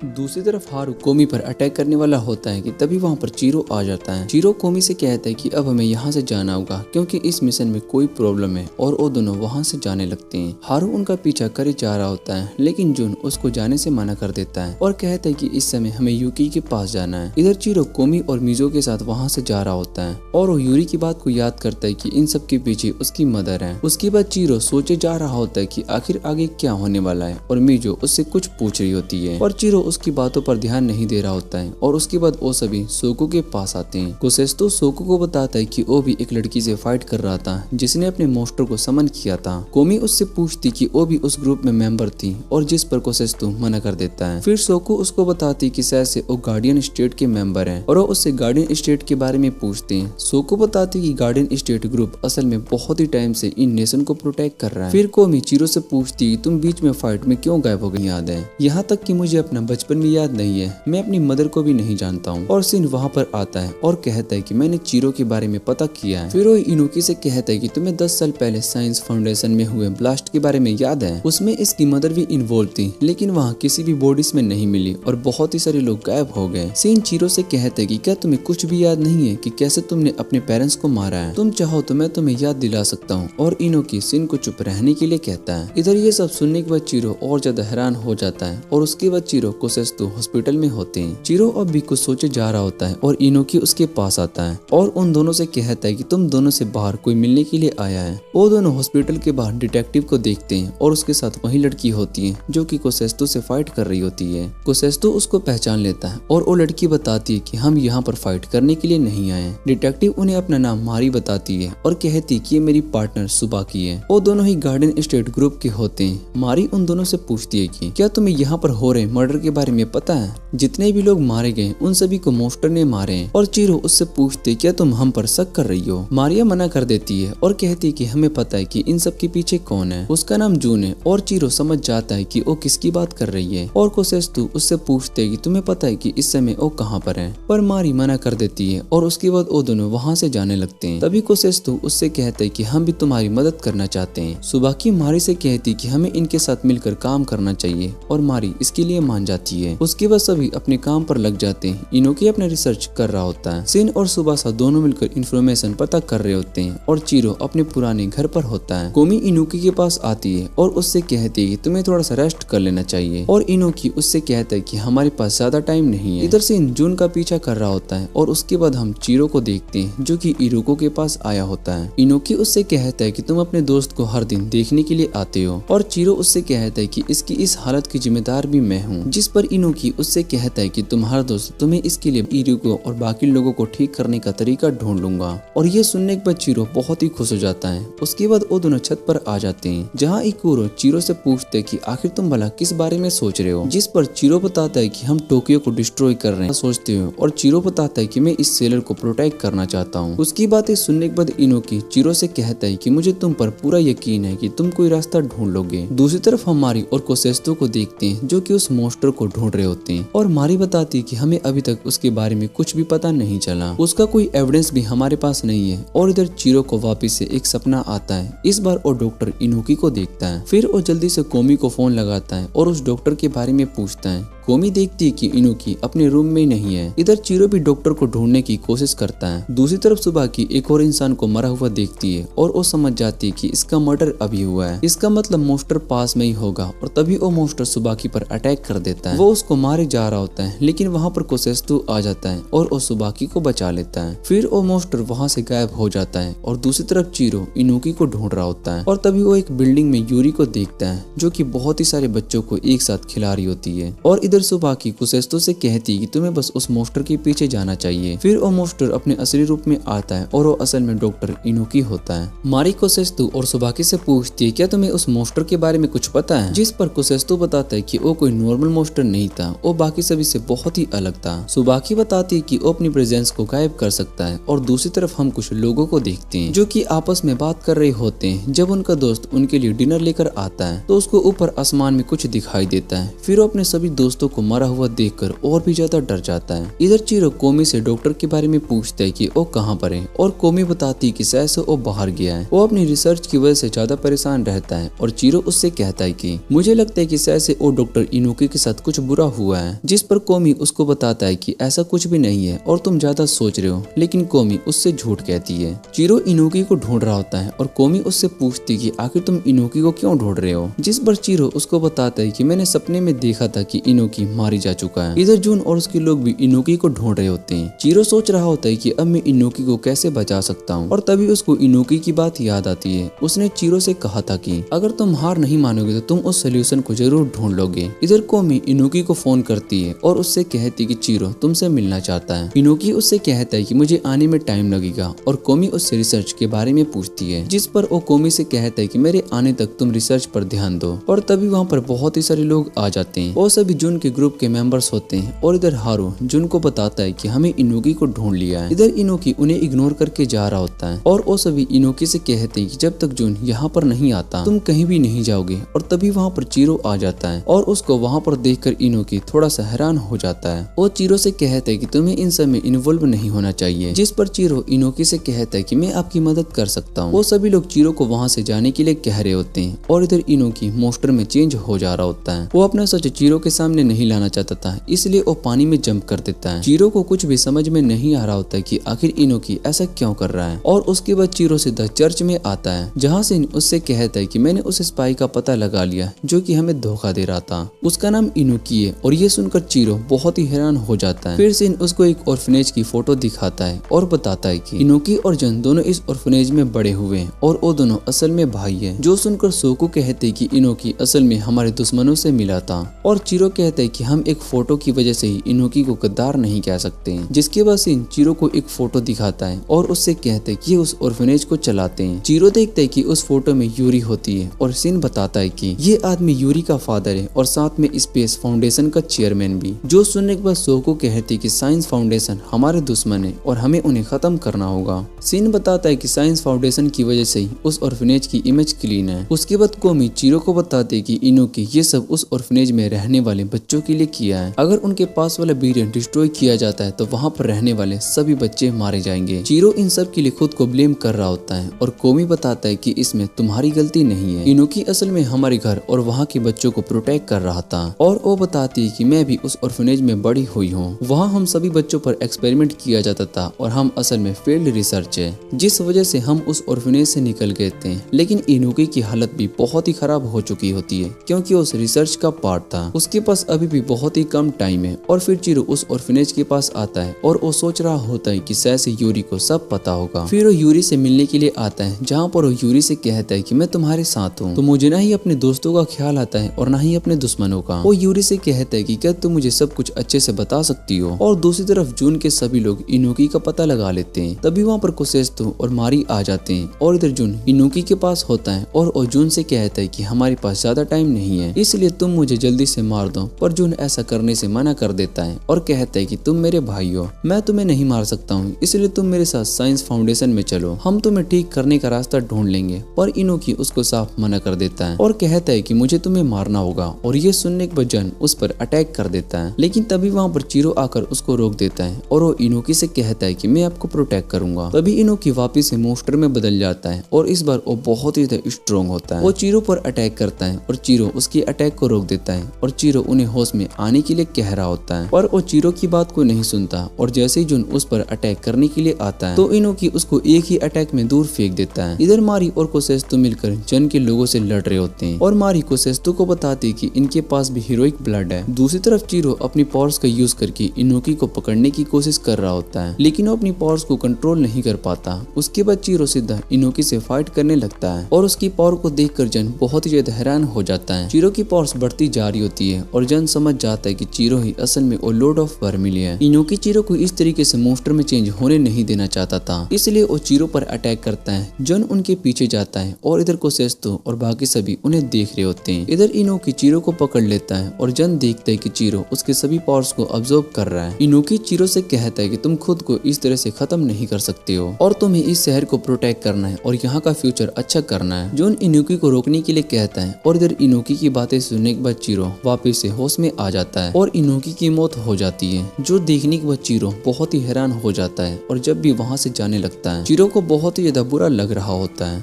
दूसरी तरफ हारू कोमी पर अटैक करने वाला होता है कि तभी वहाँ पर चीरो आ जाता है। चीरो कोमी से कहता है कि अब हमें यहाँ से जाना होगा क्योंकि इस मिशन में कोई प्रॉब्लम है और वो दोनों वहाँ से जाने लगते हैं। हारू उनका पीछा करे जा रहा होता है लेकिन जुन उसको जाने से मना कर देता है और कहता है कि इस समय हमें यूकी के पास जाना है। इधर चीरो कोमी और मिजो के साथ वहाँ से जा रहा होता है और वो यूरी की बात को याद करता है कि इन सब के पीछे उसकी मदर है। उसके बाद चीरो सोचे जा रहा होता है कि आखिर आगे क्या होने वाला है और मिजो उससे कुछ पूछ रही होती है और चीरो उसकी बातों पर ध्यान नहीं दे रहा होता है और उसके बाद वो सभी सोको के पास आते हैं। कोसेस्टो सोको को बताता है कि वो भी एक लड़की से फाइट कर रहा था जिसने अपने मॉन्स्टर को समन किया था। कोमी उससे पूछती कि वो भी उस ग्रुप में मेंबर थी और जिस पर कोसेस्टो मना कर देता है। फिर सोको उसको बताती कि शायद से वो गार्डियन स्टेट के मेंबर हैं और वो उससे गार्डियन स्टेट के बारे में पूछते हैं। सोको बताती कि गार्डियन स्टेट ग्रुप असल में बहुत ही टाइम से इन नेशन को प्रोटेक्ट कर रहा है। फिर कोमी चीरो से पूछती तुम बीच में फाइट में क्यों गायब हो गई याद है, यहाँ तक कि मुझे अपना बचपन भी याद नहीं है, मैं अपनी मदर को भी नहीं जानता हूँ। और सिन वहाँ पर आता है और कहता है कि मैंने चीरो के बारे में पता किया है। फिर वो इनुकी से कहता है कि तुम्हें 10 साल पहले साइंस फाउंडेशन में हुए ब्लास्ट के बारे में याद है, उसमें इसकी मदर भी इन्वॉल्व थी लेकिन वहाँ किसी भी बॉडीज में नहीं मिली और बहुत ही सारे लोग गायब हो गए। सिन चीरो से कहता है कि क्या तुम्हें कुछ भी याद नहीं है कि कैसे तुमने अपने पेरेंट्स को मारा है, तुम चाहो तो मैं तुम्हें याद दिला सकता हूँ। और इनुकी सिन को चुप रहने के लिए कहता है। इधर ये सब सुनने के बाद चीरो और ज्यादा हैरान हो जाता है और उसके बाद चीरो कोसेस्तु हॉस्पिटल में होते हैं। चीरो अब भी कुछ सोचे जा रहा होता है और इनोकी उसके पास आता है और उन दोनों से कहता है कि तुम दोनों से बाहर कोई मिलने के लिए आया है। वो दोनों हॉस्पिटल के बाहर डिटेक्टिव को देखते हैं और उसके साथ वही लड़की होती है जो कि कोसेस्तु से फाइट कर रही होती है। कोसेस्तु उसको पहचान लेता है और वो लड़की बताती है कि हम यहाँ पर फाइट करने के लिए नहीं आए। डिटेक्टिव उन्हें अपना नाम मारी बताती है और कहती कि ये मेरी पार्टनर सुबाकी है। वो दोनों ही गार्डन स्टेट ग्रुप के होते हैं। मारी उन दोनों से पूछती है कि क्या तुम्हें यहाँ पर हो रहे मर्डर के बारे में पता है? जितने भी लोग मारे गए उन सभी को मोस्टर ने मारे हैं। और चीरो उससे पूछते क्या तुम हम पर शक कर रही हो? मारिया मना कर देती है और कहती कि हमें पता है कि इन सब के पीछे कौन है। उसका नाम जून है। और चीरो समझ जाता है कि वो किसकी बात कर रही है। और कोसेस्तु उससे पूछते कि तुम्हें पता है कि इस समय वो कहाँ पर है? पर मारी मना कर देती है और उसके बाद वो दोनों वहाँ से जाने लगते हैं। तभी कोसेस्तु उससे कहते हैं कि हम भी तुम्हारी मदद करना चाहते हैं। सुबाकी मारी से कहती कि हमें इनके साथ मिलकर काम करना चाहिए और मारी इसके लिए मान जाती है। उसके बाद सभी अपने काम पर लग जाते हैं। इनोकी अपने रिसर्च कर रहा होता है। सिन और सुबासा दोनों मिलकर इंफॉर्मेशन पता कर रहे होते हैं और चीरो अपने पुराने घर पर होता है। कोमी इनोकी के पास आती है और उससे कहती है कि तुम्हें थोड़ा सा रेस्ट कर लेना चाहिए और इनोकी उससे कहता है कि हमारे पास ज्यादा टाइम नहीं है। इधर सिन जून का पीछा कर रहा होता है और उसके बाद हम चीरो को देखते हैं जो कि इरुको के पास आया होता है। इनोकी उससे कहता है कि तुम अपने दोस्त को हर दिन देखने के लिए आते हो और चीरो उससे कहता है कि इसकी इस हालत की जिम्मेदार भी मैं हूँ। जिस पर इनोकी उससे कहता है कि तुम्हारा दोस्त तुम्हें इसके लिए इरुको और बाकी लोगों को ठीक करने का तरीका ढूंढ लूंगा। और ये सुनने के बाद चीरो बहुत ही खुश हो जाता है। उसके बाद वो दोनों छत पर आ जाते हैं जहाँ इकुरो चीरो से पूछते कि आखिर तुम भला किस बारे में सोच रहे हो? जिस पर चीरो बताता है कि हम टोक्यो को डिस्ट्रॉय कर रहे हैं सोचते हो और चीरो बताता है कि मैं इस सेलर को प्रोटेक्ट करना चाहता हूँ। उसकी बातें सुनने के बाद इनोकी चीरो से कहता है कि मुझे तुम पर पूरा यकीन है कि तुम कोई रास्ता ढूंढ लोगे। दूसरी तरफ हम मारी और कोसेस्तु को देखते हैं जो कि उस मोस्टर को ढूंढ रहे होते हैं और मारी बताती है कि हमें अभी तक उसके बारे में कुछ भी पता नहीं चला। उसका कोई एविडेंस भी हमारे पास नहीं है। और इधर चीरो को वापिस से एक सपना आता है। इस बार वो डॉक्टर इनोकी को देखता है। फिर वो जल्दी से कोमी को फोन लगाता है और उस डॉक्टर के बारे में पूछता है। कोमी देखती है कि इनोकी अपने रूम में नहीं है। इधर चीरो भी डॉक्टर को ढूंढने की कोशिश करता है। दूसरी तरफ सुबाकी एक और इंसान को मरा हुआ देखती है और वो समझ जाती है कि इसका मर्डर अभी हुआ है। इसका मतलब मोस्टर पास में ही होगा और तभी वो मोस्टर सुबाकी पर अटैक कर देता है। वो उसको मारे जा रहा होता है लेकिन वहाँ पर कोसेस्तु आ जाता है और वो सुबाकी को बचा लेता है। फिर वो मोस्टर वहाँ से गायब हो जाता है और दूसरी तरफ चीरो इनोकी को ढूंढ रहा होता है और तभी वो एक बिल्डिंग में यूरी को देखता है जो कि बहुत ही सारे बच्चों को एक साथ खिला रही होती है। और इधर सुबाकी कोसेस्तु से कहती कि तुम्हें बस उस मोस्टर के पीछे जाना चाहिए। फिर वो मोस्टर अपने असली रूप में आता है और वो असल में डॉक्टर इनोकी होता है। मारी कोसेस्तु और सुबाकी से पूछती है क्या तुम्हें उस मोस्टर के बारे में कुछ पता है? जिस पर कोसेस्तु बताता है कि वो कोई नॉर्मल मोस्टर नहीं था, वो बाकी सभी से बहुत ही अलग था। सुबाकी बताती है कि वो अपनी प्रेजेंस को गायब कर सकता है। और दूसरी तरफ हम कुछ लोगों को देखते हैं जो कि आपस में बात कर रहे होते हैं। जब उनका दोस्त उनके लिए डिनर लेकर आता है तो उसको ऊपर आसमान में कुछ दिखाई देता है। फिर वो अपने सभी दोस्तों को मरा हुआ देखकर और भी ज्यादा डर जाता है। इधर चीरो कोमी से डॉक्टर के बारे में पूछता है कि वो कहाँ पर है और कोमी बताती है कि शायद से वो बाहर गया है। वो अपनी रिसर्च की वजह से ज्यादा परेशान रहता है और चीरो उससे कहता है कि मुझे लगता है कि शायद से वो डॉक्टर इनोकी के साथ कुछ बुरा हुआ है। जिस पर कोमी उसको बताता है कि ऐसा कुछ भी नहीं है और तुम ज्यादा सोच रहे हो। लेकिन कोमी उससे झूठ कहती है। चीरो इनोकी को ढूंढ रहा होता है और कोमी उससे पूछती कि आखिर तुम इनोकी को क्यों ढूंढ रहे हो? जिस पर चीरो उसको बताता है कि मैंने सपने में देखा था कि इनोकी मारी जा चुका है। इधर जून और उसके लोग भी इनोकी को ढूंढ रहे होते हैं। चीरो सोच रहा होता है कि अब मैं इनोकी को कैसे बचा सकता हूँ और तभी उसको इनोकी की बात याद आती है। उसने चीरो से कहा था कि अगर तुम हार नहीं मानोगे तो तुम उस सोल्यूशन को जरूर ढूंढ लोगे। इधर कोमी इनोकी को फोन करती है और उससे कहती कि चीरो तुमसे मिलना चाहता है। इनोकी उससे कहता है कि मुझे आने में टाइम लगेगा और कोमी उससे रिसर्च के बारे में पूछती है। जिस पर वो कोमी से कहता है कि मेरे आने तक तुम रिसर्च पर ध्यान दो। और तभी वहाँ पर बहुत ही सारे लोग आ जाते हैं। वो सभी जून के ग्रुप के मेंबर्स होते हैं और इधर हारू जून को बताता है कि हमें इनोकी को ढूंढ लिया है। इधर इनोकी उन्हें इग्नोर करके जा रहा होता है और वो सभी इनोकी से कहते हैं कि जब तक जून यहाँ पर नहीं आता तुम कहीं भी नहीं जाओगे। और तभी वहाँ पर चीरो आ जाता है और उसको वहाँ पर देखकर इनोकी थोड़ा सा हैरान हो जाता है। वो चीरो से कहता है कि तुम्हें इन सब में इन्वॉल्व नहीं होना चाहिए। जिस पर चीरो इनोकी से कहता है कि मैं आपकी मदद कर सकता हूँ। वो सभी लोग चीरो को वहाँ से जाने के लिए कह रहे होते हैं और इधर इनोकी मोस्टर में चेंज हो जा रहा होता है। वो अपना सच चीरो के सामने नहीं लाना चाहता था, इसलिए वो पानी में जंप कर देता है। चीरो को कुछ भी समझ में नहीं आ रहा होता है कि आखिर इनोकी ऐसा क्यों कर रहा है। और उसके बाद चीरो सीधा चर्च में आता है जहाँ से उससे कहता है कि मैंने उस स्पाई का पता लगा लिया जो कि हमें धोखा दे रहा था। उसका नाम इनोकी इनोकी है और ये सुनकर चीरो बहुत ही हैरान हो जाता है। फिर सिन उसको एक ऑर्फनेज की फोटो दिखाता है और बताता है कि इनोकी और जन दोनों इस ऑर्फनेज में बड़े हुए हैं और वो दोनों असल में भाई है। जो सुनकर सोको कहते कि इनोकी असल में हमारे दुश्मनों से मिला था और चीरो कहता है कि हम एक फोटो की वजह से ही इनोकी को गद्दार नहीं कह सकते हैं। जिसके बाद सिन चीरो को एक फोटो दिखाता है और उससे कहते हैं कि उस ऑर्फनेज को चलाते हैं। चीरो देखता है कि उस फोटो में यूरी होती है और सिन बताता है कि ये आदमी यूरी का फादर है और साथ में स्पेस फाउंडेशन का चेयरमैन भी। जो सुनने के बाद सोको कहती कि साइंस फाउंडेशन हमारे दुश्मन है और हमें उन्हें खत्म करना होगा। सिन बताता है कि साइंस फाउंडेशन की वजह से ही उस ऑर्फनेज की इमेज क्लीन है। उसके बाद कोमी चीरो को बताते कि इनोकी ये सब उस ऑर्फनेज में रहने वाले बच्चों के लिए किया है। अगर उनके पास वाला बिलियन डिस्ट्रॉय किया जाता है तो वहाँ पर रहने वाले सभी बच्चे मारे जाएंगे। चीरो इन सब के लिए खुद को ब्लेम कर रहा होता है और कोमी बताता है कि इसमें तुम्हारी गलती नहीं है। इनोकी असल में हमारे घर और वहाँ के बच्चों को प्रोटेक्ट कर रहा था और वो बताती है कि मैं भी उस ऑर्फनेज में बड़ी हुई हूँ। वहाँ हम सभी बच्चों पर एक्सपेरिमेंट किया जाता था और हम असल में फील्ड रिसर्च है, जिस वजह से हम उस ऑर्फनेज से निकल गए थे। लेकिन इनोकी की हालत भी बहुत ही खराब हो चुकी होती है क्योंकि उस रिसर्च का पार्ट था। उसके पास अभी भी बहुत ही कम टाइम है और फिर चीरो उस ऑर्फनेज के पास आता है और वो सोच रहा होता है कि शायद से यूरी को सब पता होगा। फिर वो यूरी से मिलने के लिए आता है जहाँ पर वो यूरी से कहता है कि मैं तुम्हारे साथ हूँ, तो मुझे ना ही अपने दोस्तों का ख्याल आता है और ना ही अपने दुश्मनों का। वो यूरी से कहता है कि क्या तुम मुझे सब कुछ अच्छे से बता सकती हो। और दूसरी तरफ जून के सभी लोग इनोकी का पता लगा लेते हैं। तभी वहाँ पर कोसेस्तो और मारी आ जाते हैं और इधर जून इनोकी के पास होता है और वो जून से कहता है कि हमारे पास ज्यादा टाइम नहीं है, इसलिए तुम मुझे जल्दी से मार दो। पर जून ऐसा करने से मना कर देता है और कहता है कि तुम मेरे भाई हो, मैं तुम्हें नहीं मार सकता हूँ, इसलिए तुम मेरे साथ साइंस फाउंडेशन में चलो, हम तुम्हें ठीक करने का रास्ता ढूंढ लेंगे। पर इनोकी उसको साफ मना कर देता है और कहता है कि मुझे तुम्हें मारना होगा और ये सुनने के बाद जन उस पर अटैक कर देता है। लेकिन तभी वहाँ पर चीरो आकर उसको रोक देता है और वो इनोकी से कहता है कि मैं आपको प्रोटेक्ट करूंगा। तभी इनोकी वापिस से मोस्टर में बदल जाता है और इस बार वो बहुत ही स्ट्रॉन्ग होता है। वो चीरो पर अटैक करता है और चीरो उसकी अटैक को रोक देता है और चीरो उन्हें होश में आने के लिए कह रहा होता है, पर वो चीरो की बात को नहीं सुनता और जैसे ही जून उस पर अटैक करने के लिए आता है तो इनोकी उसको एक ही अटैक में दूर फेंक देता है। इधर मारी और कोसेस्तो मिलकर जन के लोगों से लड़ रहे होते हैं और मारी कोसेस्तो को बताती है कि इनके पास भी हीरोइक ब्लड है। दूसरी तरफ चीरो अपनी पावर्स का यूज करके इनोकी को पकड़ने की कोशिश कर रहा होता है, लेकिन वो अपनी पावर्स को कंट्रोल नहीं कर पाता। उसके बाद चीरो सीधा इनोकी से फाइट करने लगता है और उसकी पावर को देखकर जन बहुत ही ज्यादा हैरान हो जाता है। चीरो की पावर्स बढ़ती जा रही होती है और जन समझ जाता है कि चीरो ही असल में वो लॉर्ड ऑफ वर्मिलिया है। इनोकी चीरो को इस तरीके से मोस्टर में चेंज होने नहीं देना चाहता था, इसलिए वो चीरो पर अटैक करता है। जन उनके पीछे जाता है और इधर कोसेस्तो और बाकी सभी उन्हें देख रहे होते हैं। इधर इनोकी चीरो को पकड़ लेता है और जन देखता है कि चीरो उसके सभी पावर्स को अब्सॉर्ब कर रहा है। इनोकी चीरो से कहता है कि तुम खुद को इस तरह से खत्म नहीं कर सकते हो और तुम्हें इस शहर को प्रोटेक्ट करना है और यहाँ का फ्यूचर अच्छा करना है। जॉन इनोकी को रोकने के लिए कहता है और इधर इनोकी की बातें सुनने के बाद चीरो वापस से होश में आ जाता है और इनोकी की मौत हो जाती है। जो देखने के बाद चीरो बहुत ही हैरान हो जाता है और जब भी वहाँ से जाने लगता है चीरो को बहुत ही ज्यादा बुरा लग रहा होता है।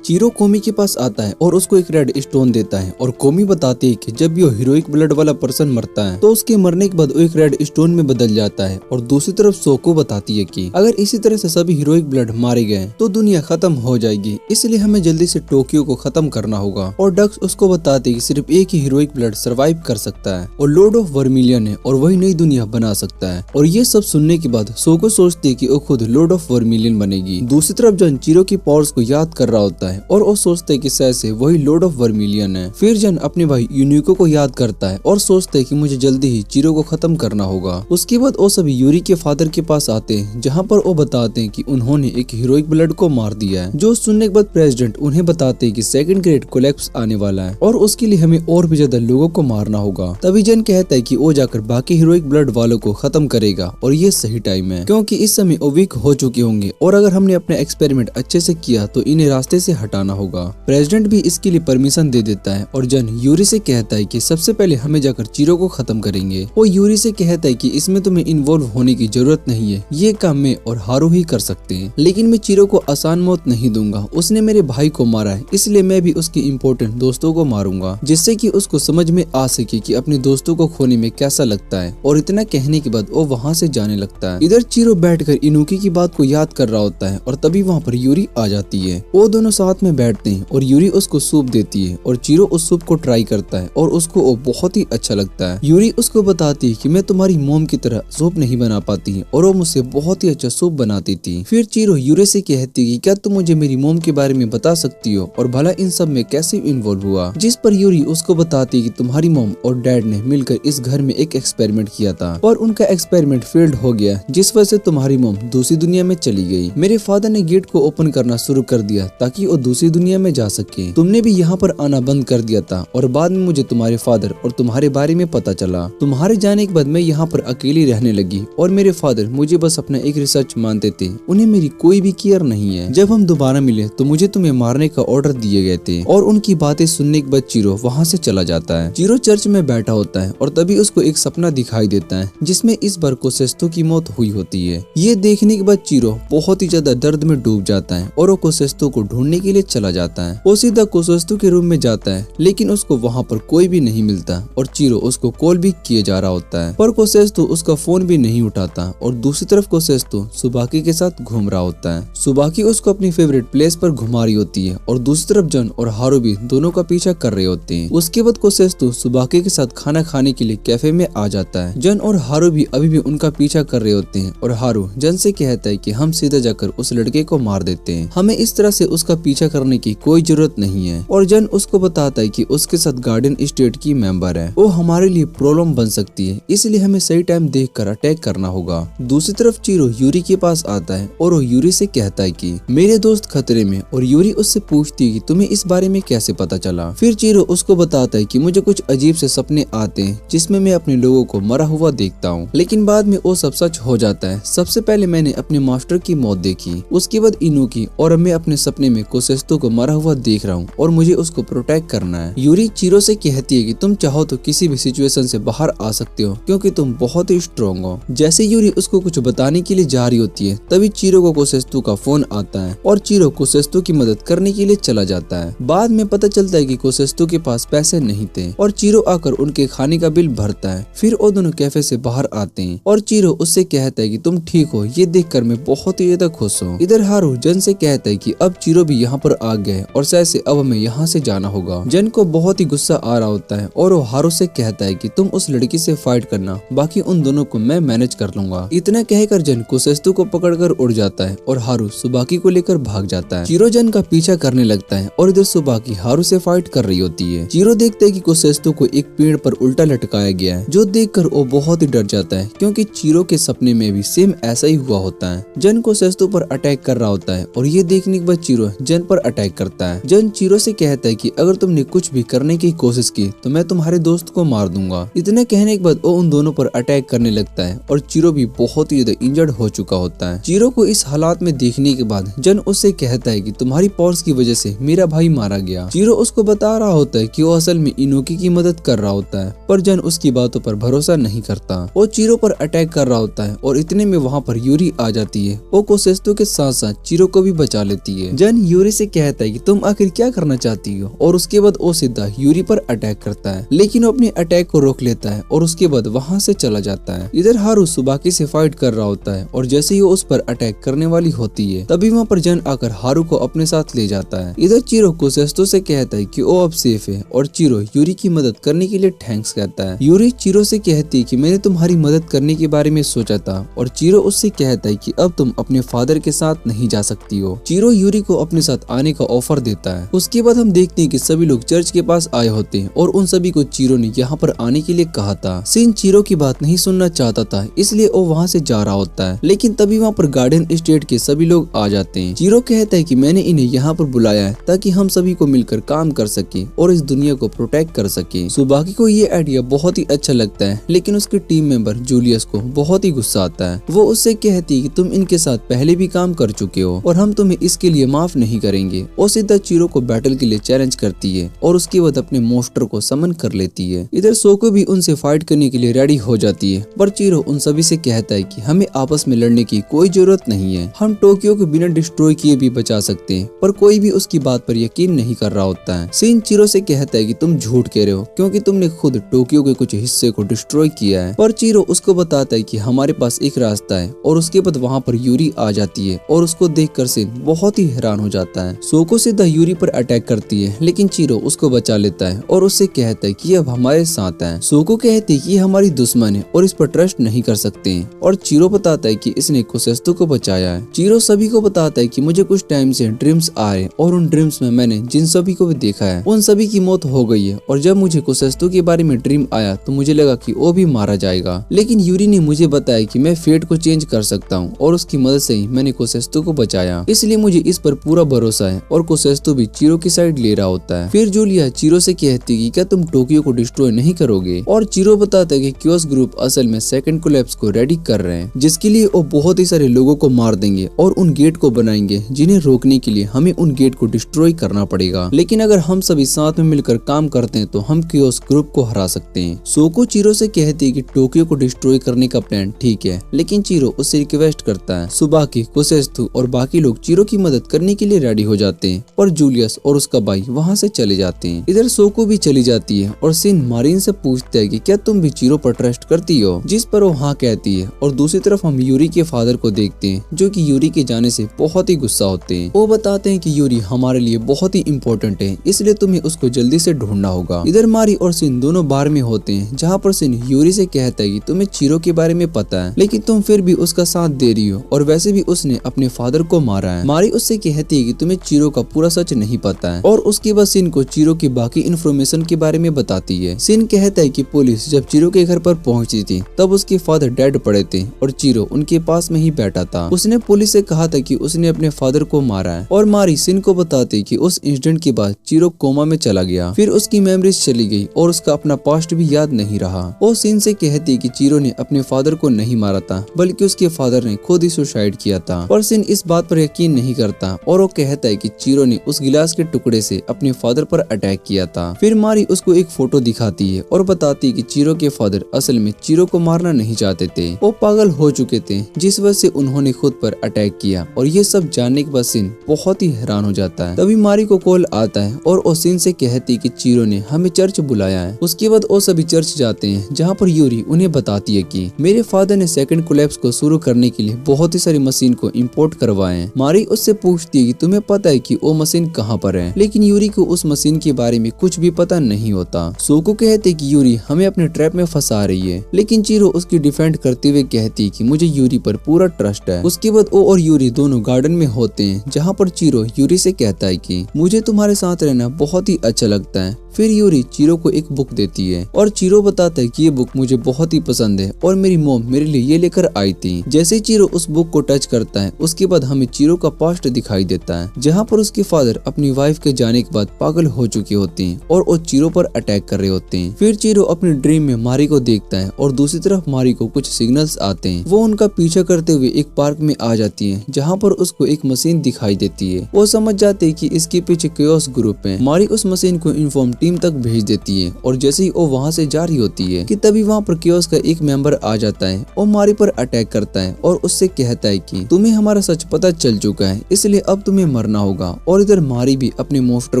चीरो कोमी के पास आता है और उसको एक रेड स्टोन देता है और कोमी बताती है कि जब भी वो हीरोइक ब्लड वाला पर्सन मरता है तो उसके मरने के बाद वो एक रेड स्टोन में बदल जाता है। और दूसरी तरफ सोको बताती है कि अगर इसी तरह से सभी हीरोइक ब्लड मारे गए तो दुनिया खत्म हो जाएगी, इसलिए हमें जल्दी से टोक्यो को खत्म करना होगा। और डक्स उसको बताती है कि सिर्फ एक ही हीरोइक ब्लड सर्वाइव कर सकता है और लॉर्ड ऑफ वर्मिलियन है और वही नई दुनिया बना सकता है। और ये सब सुनने के बाद सोको सोचती है कि वो खुद लॉर्ड ऑफ वर्मिलियन बनेगी। दूसरी तरफ जन चीरो की पावर्स को याद कर रहा होता है और वो सोचते है कि शायद से वही लॉर्ड ऑफ वर्मिलियन है। फिर जन अपने भाई यूनिको को याद करता है और सोचते है कि मुझे जल्दी ही चीरो को खत्म करना होगा। उसके बाद वो सभी यूरी के फादर के पास आते हैं जहाँ पर वो बताते हैं कि उन्होंने एक हीरोइक ब्लड को मार दिया है। जो सुनने के बाद प्रेसिडेंट उन्हें बताते हैं कि सेकंड ग्रेट कोलैप्स आने वाला है और उसके लिए हमें और भी ज्यादा लोगों को मारना होगा। तभी जन कहता है कि वो जाकर बाकी हीरोइक ब्लड वालों को खत्म करेगा और ये सही टाइम है क्योंकि इस समय वो वीक हो चुके होंगे और अगर हमने अपना एक्सपेरिमेंट अच्छे से किया तो इन्हें रास्ते से हटाना होगा। प्रेसिडेंट भी इसके लिए परमिशन दे देता है और जन यूरी से कहता है कि सबसे पहले हमें जाकर चीरो को खत्म करेंगे। वो यूरी से कहता है कि इसमें तुम्हें इन्वॉल्व होने की जरूरत नहीं है, ये काम मैं और हारू ही कर सकते हैं, लेकिन मैं चीरो को आसान मौत नहीं दूंगा। उसने मेरे भाई को मारा है, इसलिए मैं भी उसके इम्पोर्टेंट दोस्तों को मारूंगा जिससे कि उसको समझ में आ सके कि अपने दोस्तों को खोने में कैसा लगता है। और इतना कहने के बाद वो वहाँ से जाने लगता है। इधर चीरो बैठकर इनोकी की बात को याद कर रहा होता है और तभी वहाँ पर यूरी आ जाती है। वो दोनों साथ साथ में बैठते हैं और यूरी उसको सूप देती है और चीरो उस सूप को ट्राई करता है और उसको वो बहुत ही अच्छा लगता है। यूरी उसको बताती है कि मैं तुम्हारी मोम की तरह सूप नहीं बना पाती है और वो मुझसे बहुत ही अच्छा सूप बनाती थी। फिर चीरो यूरी से कहती है कि क्या तुम मुझे मेरी मोम के बारे में बता सकती हो और भला इन सब में कैसे इन्वॉल्व हुआ। जिस पर यूरी उसको बताती है कि तुम्हारी मोम और डैड ने मिलकर इस घर में एक एक्सपेरिमेंट किया था और उनका एक्सपेरिमेंट फेल्ड हो गया, जिस वजह से तुम्हारी मोम दूसरी दुनिया में चली गई। मेरे फादर ने गेट को ओपन करना शुरू कर दिया ताकि वो दूसरी दुनिया में जा सके। तुमने भी यहाँ पर आना बंद कर दिया था और बाद में मुझे तुम्हारे फादर और तुम्हारे बारे में पता चला। तुम्हारे जाने के बाद मैं यहाँ पर अकेली रहने लगी और मेरे फादर मुझे बस अपना एक रिसर्च मानते थे, उन्हें मेरी कोई भी केयर नहीं है। जब हम दोबारा मिले तो मुझे तुम्हें मारने का ऑर्डर दिए गए थे और उनकी बातें सुनने के बाद चीरो वहाँ से चला जाता है। चीरो चर्च में बैठा होता है और तभी उसको एक सपना दिखाई देता है जिसमें इस बार कोसेस्टो की मौत हुई होती है। ये देखने के बाद चीरो बहुत ही ज्यादा दर्द में डूब जाता है और वो कोसेस्टो को ढूंढने के लिए चला जाता है। वो सीधा कोसेस्टो के रूम में जाता है लेकिन उसको वहाँ पर कोई भी नहीं मिलता और चीरो उसको कॉल भी किए जा रहा होता है पर कोसेस्टो उसका फोन भी नहीं उठाता और दूसरी तरफ कोसेस्टो सुबाकी के साथ घूम रहा होता है। सुबाकी उसको अपनी फेवरेट प्लेस पर घुमा रही होती है और दूसरी तरफ जन और हारू भी दोनों का पीछा कर रहे होते हैं। उसके बाद कोसेस्टो सुबाकी के साथ खाना खाने के लिए कैफे में आ जाता है। जन और हारू भी अभी भी उनका पीछा कर रहे होते हैं और हारू जन से कहता है कि हम सीधा जाकर उस लड़के को मार देते हैं, हमें इस तरह से उसका पीछा करने की कोई जरूरत नहीं है। और जन उसको बताता है कि उसके साथ गार्डन स्टेट की मेंबर है, वो हमारे लिए प्रॉब्लम बन सकती है, इसलिए हमें सही टाइम देखकर अटैक करना होगा। दूसरी तरफ चीरो यूरी के पास आता है और वो यूरी से कहता है कि मेरे दोस्त खतरे में और यूरी उससे पूछती है कि तुम्हें इस बारे में कैसे पता चला। फिर चीरो उसको बताता है कि मुझे कुछ अजीब से सपने आते हैं जिसमें मैं अपने लोगों को मरा हुआ देखता हूँ, लेकिन बाद में वो सब सच हो जाता है। सबसे पहले मैंने अपने मास्टर की मौत देखी, उसके बाद इनुकी और अब मैं अपने सपने में कोसेस्टो को मरा हुआ देख रहा हूँ और मुझे उसको प्रोटेक्ट करना है। यूरी चीरो से कहती है कि तुम चाहो तो किसी भी सिचुएशन से बाहर आ सकते हो क्योंकि तुम बहुत ही स्ट्रॉन्ग हो। जैसे यूरी उसको कुछ बताने के लिए जा रही होती है तभी चीरो को कोसेस्टो का फोन आता है और चीरो कोसेस्टो की मदद करने के लिए चला जाता है। बाद में पता चलता है कि कोसेस्टो के पास पैसे नहीं थे और चीरो आकर उनके खाने का बिल भरता है। फिर वो दोनों कैफे से बाहर आते हैं और चीरो उससे कहता है कि तुम ठीक हो, ये देखकर मैं बहुत ही ज्यादा खुश हूँ। इधर हारू जन से कहता है कि अब चीरो भी यहाँ पर आ गए और शायद से अब हमें यहाँ से जाना होगा। जन को बहुत ही गुस्सा आ रहा होता है और वो हारू से कहता है कि तुम उस लड़की से फाइट करना, बाकी उन दोनों को मैं मैनेज कर लूंगा। इतना कहकर जन कोसेस्टो को पकड़कर उड़ जाता है और हारू सुबाकी को लेकर भाग जाता है। चीरो जन का पीछा करने लगता है और इधर सुबाकी हारू से फाइट कर रही होती है। चीरो देखते है कि कोसेस्टो को एक पेड़ पर उल्टा लटकाया गया है, जो देखकर वो बहुत ही डर जाता है क्योंकि चीरो के सपने में भी सेम ऐसा ही हुआ होता है। जन कोसेस्टो पर अटैक कर रहा होता है और ये देखने के बाद चीरो जन पर अटैक करता है। जन चीरो से कहता है कि अगर तुमने कुछ भी करने की कोशिश की तो मैं तुम्हारे दोस्त को मार दूंगा। इतना कहने के बाद वो उन दोनों पर अटैक करने लगता है और चीरो भी बहुत ही ज्यादा इंजर्ड हो चुका होता है। चीरो को इस हालात में देखने के बाद जन उससे कहता है कि तुम्हारी पावर्स की वजह से मेरा भाई मारा गया। चीरो उसको बता रहा होता है कि वो असल में इनोकी की मदद कर रहा होता है पर जन उसकी बातों पर भरोसा नहीं करता। वो चीरो पर अटैक कर रहा होता है और इतने में वहाँ पर यूरी आ जाती है। वो कोसेस्टो के साथ साथ चीरो को भी बचा लेती है। जन यूरी से कहता है कि तुम आखिर क्या करना चाहती हो और उसके बाद वो सीधा यूरी पर अटैक करता है, लेकिन वो अपने अटैक को रोक लेता है और उसके बाद वहाँ से चला जाता है। इधर हारू सुबाकी से फाइट कर रहा होता है और जैसे ही वो उस पर अटैक करने वाली होती है तभी वहाँ पर जन आकर हारू को अपने साथ ले जाता है। इधर चीरो कोसेस्टो से कहता है कि वो अब सेफ है और चीरो यूरी की मदद करने के लिए थैंक्स कहता है। यूरी चीरो से कहती है कि मैंने तुम्हारी मदद करने के बारे में सोचा था और चीरो उससे कहता है कि अब तुम अपने फादर के साथ नहीं जा सकती हो। चीरो यूरी को अपने साथ आने का ऑफर देता है। उसके बाद हम देखते हैं कि सभी लोग चर्च के पास आए होते हैं और उन सभी को चीरो ने यहाँ पर आने के लिए कहा था। सीन चीरो की बात नहीं सुनना चाहता था इसलिए वो वहाँ से जा रहा होता है, लेकिन तभी वहाँ पर गार्डन स्टेट के सभी लोग आ जाते हैं। चीरो कहता है कि मैंने इन्हें यहाँ पर बुलाया है ताकि हम सभी को मिलकर काम कर सके और इस दुनिया को प्रोटेक्ट कर सके। सुबाकी को ये आइडिया बहुत ही अच्छा लगता है, लेकिन उसके टीम मेंबर जूलियस को बहुत ही गुस्सा आता है। वो उससे कहती है कि तुम इनके साथ पहले भी काम कर चुके हो और हम तुम्हें इसके लिए माफ नहीं करेंगे। वो सीधा चीरो को बैटल के लिए चैलेंज करती है और उसके बाद अपने मोस्टर को समन कर लेती है। इधर सोको भी उनसे फाइट करने के लिए रेडी हो जाती है पर चीरो उन सभी से कहता है कि हमें आपस में लड़ने की कोई जरूरत नहीं है, हम टोक्यो को बिना डिस्ट्रॉय किए भी बचा सकते हैं। पर कोई भी उसकी बात पर यकीन नहीं कर रहा होता है। सीन चीरो से कहता है कि तुम झूठ कह रहे हो क्योंकि तुमने खुद टोक्यो के कुछ हिस्से को डिस्ट्रॉय किया है। पर चीरो उसको बताता है कि हमारे पास एक रास्ता है और उसके बाद वहाँ पर यूरी आ जाती है और उसको देखकर सीन बहुत ही हैरान हो जाता आता है। सोको सीधा यूरी पर अटैक करती है, लेकिन चीरो उसको बचा लेता है और उससे कहता है कि अब हमारे साथ है। सोको कहती है कि ये हमारी दुश्मन है और इस पर ट्रस्ट नहीं कर सकते हैं, और चीरो बताता है कि इसने कुसेस्तु को बचाया है। चीरो सभी को बताता है कि मुझे कुछ टाइम से ड्रीम्स आ रहे और उन ड्रीम्स में मैंने जिन सभी को भी देखा है उन सभी की मौत हो गई है, और जब मुझे कुसेस्तु के बारे में ड्रीम आया तो मुझे लगा कि वो भी मारा जाएगा, लेकिन यूरी ने मुझे बताया कि मैं फेट को चेंज कर सकता हूँ और उसकी मदद से ही मैंने कुसेस्तु को बचाया, इसलिए मुझे इस पर पूरा भरोसा है। और कुसेस्तु भी चीरो की साइड ले रहा होता है। फिर जूलिया चीरो से कहती है कि क्या तुम टोक्यो को डिस्ट्रॉय नहीं करोगे, और चीरो बताता है कि क्योस ग्रुप असल में सेकंड कोलैप्स को रेडी कर रहे हैं, जिसके लिए वो बहुत ही सारे लोगों को मार देंगे और उन गेट को बनाएंगे, जिन्हें रोकने के लिए हमें उन गेट को डिस्ट्रॉय करना पड़ेगा। लेकिन अगर हम सभी साथ में मिलकर काम करते हैं तो हम क्योस ग्रुप को हरा सकते हैं। सोको चीरो से कहती है कि टोक्यो को डिस्ट्रॉय करने का प्लान ठीक है, लेकिन चीरो उससे रिक्वेस्ट करता है। सुबह की कुसेस्तु और बाकी लोग चीरो की मदद करने के लिए रेडी हो जाते हैं और जूलियस और उसका भाई वहाँ से चले जाते हैं। इधर सोको भी चली जाती है और सिन मारिन से पूछता है कि क्या तुम भी चीरो पर ट्रस्ट करती हो, जिस पर वो हाँ कहती है। और दूसरी तरफ हम यूरी के फादर को देखते हैं, जो कि यूरी के जाने से बहुत ही गुस्सा होते हैं। वो बताते हैं कि यूरी हमारे लिए बहुत ही इम्पोर्टेंट है, इसलिए तुम्हें उसको जल्दी से ढूंढना होगा। इधर मारी और सिन दोनों बार में होते हैं, जहाँ पर सिन यूरी से कहता है कि तुम्हें चीरो के बारे में पता है, लेकिन तुम फिर भी उसका साथ दे रही हो, और वैसे भी उसने अपने फादर को मारा है। मारी उससे कहती है कि तुम्हें चीरो का पूरा सच नहीं पता है, और उसके बाद सिन को चीरो की बाकी इन्फॉर्मेशन के बारे में बताती है। सिन कहता है कि पुलिस जब चीरो के घर पर पहुंची थी तब उसके फादर डेड पड़े थे और चीरो उनके पास में ही बैठा था। उसने पुलिस से कहा था कि उसने अपने फादर को मारा है, और मारी सिन को बताती कि उस इंसिडेंट के बाद चीरो कोमा में चला गया, फिर उसकी मेमोरीज चली गई और उसका अपना पास्ट भी याद नहीं रहा। वो सिन से कहती कि चीरो ने अपने फादर को नहीं मारा था, बल्कि उसके फादर ने खुद ही सुसाइड किया था। पर सिन इस बात पर यकीन नहीं करता और वो कहता है कि चीरो ने उस गिलास के टुकड़े से अपने फादर पर अटैक किया था। फिर मारी उसको एक फोटो दिखाती है और बताती कि चीरो के फादर असल में चीरो को मारना नहीं चाहते थे, वो पागल हो चुके थे, जिस वजह से उन्होंने खुद पर अटैक किया। और ये सब जानने के बाद सिन बहुत ही हैरान हो जाता है। तभी मारी को कॉल आता है और वो सिन से कहती कि चीरो ने हमें चर्च बुलाया है। उसके बाद वो सभी चर्च जाते हैं, जहाँ पर यूरी उन्हें बताती है कि मेरे फादर ने सेकंड कोलैप्स को शुरू करने के लिए बहुत ही सारी मशीन को इम्पोर्ट करवाए हैं। मारी उससे पूछती है कि तुम्हें पता है कि वो मशीन कहाँ पर है, लेकिन यूरी को उस मशीन के बारे में कुछ भी पता नहीं होता। सोको कहते कि यूरी हमें अपने ट्रैप में फंसा रही है, लेकिन चीरो उसकी डिफेंड करते हुए कहती कि मुझे यूरी पर पूरा ट्रस्ट है। उसके बाद वो और यूरी दोनों गार्डन में होते हैं, जहाँ पर चीरो यूरी से कहता है कि मुझे तुम्हारे साथ रहना बहुत ही अच्छा लगता है। फिर यूरी चीरो को एक बुक देती है और चीरो बताता है कि ये बुक मुझे बहुत ही पसंद है और मेरी मॉम मेरे लिए ये लेकर आई थी। जैसे ही चीरो उस बुक को टच करता है, उसके बाद हमें चीरो का पास्ट दिखाई देता है, जहाँ पर उसके फादर अपनी वाइफ के जाने के बाद पागल हो चुके होते हैं और वो चीरो पर अटैक कर रहे होते हैं। फिर चीरो अपने ड्रीम में मारी को देखता है और दूसरी तरफ मारी को कुछ सिग्नल्स आते हैं। वो उनका पीछा करते हुए एक पार्क में आ जाती है, जहाँ पर उसको एक मशीन दिखाई देती है। वो समझ जाते हैं कि इसके पीछे क्योस ग्रुप है। मारी उस मशीन को इन्फॉर्म टीम तक भेज देती है और जैसे ही वो वहाँ से जा रही होती है कि तभी वहाँ पर क्योस का एक मेंबर आ जाता है और मारी पर अटैक करता है और उससे कहता है कि तुम्हें हमारा सच पता चल चुका है, इसलिए अब तुम्हें मरना होगा। और इधर मारी भी अपने मोस्टर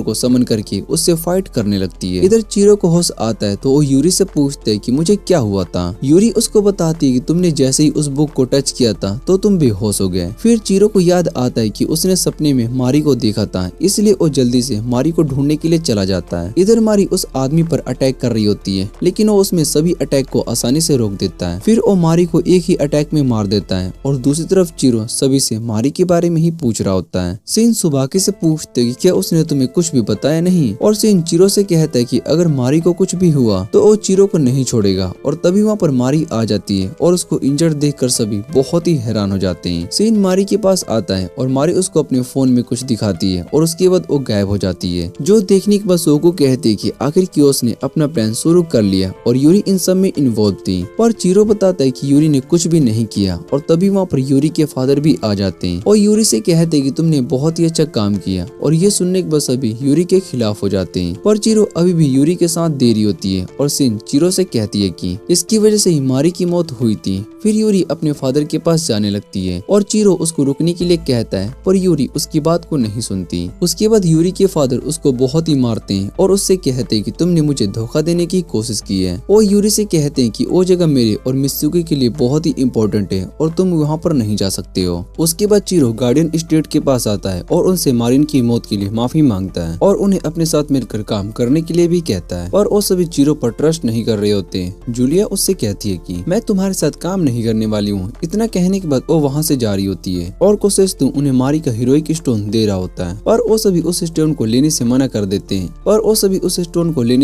को समन करके उससे फाइट करने लगती है। इधर चीरो को होश आता है तो वो यूरी से पूछते है कि मुझे क्या हुआ था। यूरी उसको बताती है कि तुमने जैसे ही उस बुक को टच किया था तो तुम बेहोश हो गए। फिर चीरो को याद आता है कि उसने सपने में मारी को देखा था, इसलिए वो जल्दी से मारी को ढूंढने के लिए चला जाता है। इधर मारी उस आदमी पर अटैक कर रही होती है, लेकिन वो उसमें सभी अटैक को आसानी से रोक देता है। फिर वो मारी को एक ही अटैक में मार देता है और दूसरी तरफ चीरो सभी से मारी के बारे में ही पूछ रहा होता है। सिन सुबाकी से पूछते कि क्या उसने तुम्हें कुछ भी बताया नहीं, और सिन चीरो से कहता है कि अगर मारी को कुछ भी हुआ तो वो चीरो को नहीं छोड़ेगा। और तभी वहाँ पर मारी आ जाती है और उसको इंजर्ड देखकर सभी बहुत ही हैरान हो जाते हैं। सिन मारी के पास आता है और मारी उसको अपने फोन में कुछ दिखाती है और उसके बाद वो गायब हो जाती है। जो देखने के बाद सोको कहते कि आखिर क्योस ने अपना प्लान शुरू कर लिया और यूरी इन सब में इन्वॉल्व थी। पर चीरो बताता है कि यूरी ने कुछ भी नहीं किया। और तभी वहाँ पर यूरी के फादर भी आ जाते हैं और यूरी से कहते हैं कि तुमने बहुत ही अच्छा काम किया। और ये सुनने के बाद सभी यूरी के खिलाफ हो जाते हैं, पर चीरो अभी भी यूरी के साथ दे रही होती है। और सिन चीरो से कहती है कि इसकी वजह से ही मारी की मौत हुई थी। फिर यूरी अपने फादर के पास जाने लगती है और चीरो उसको रुकने के लिए कहता है, पर यूरी उसकी बात को नहीं सुनती। उसके बाद यूरी के फादर उसको बहुत ही मारते हैं और उससे उससे कहते हैं कि तुमने मुझे धोखा देने की कोशिश की है। और यूरी से कहते हैं कि वो जगह मेरे और मित्सुकी के लिए बहुत ही इम्पोर्टेंट है और तुम वहाँ पर नहीं जा सकते हो। उसके बाद चीरो गार्डियन स्टेट के पास आता है और उनसे मारिन की मौत के लिए माफी मांगता है और उन्हें अपने साथ मिलकर काम करने के लिए भी कहता है। और वो सभी चीरो पर ट्रस्ट नहीं कर रहे होते हैं। जूलिया उससे कहती है कि मैं तुम्हारे साथ काम नहीं करने वाली हूँ। इतना कहने के बाद वो वहाँ से जा रही होती है और कोसेत्सु उन्हें मारी का हीरोइक स्टोन दे रहा होता है और वो सभी उस स्टोन को लेने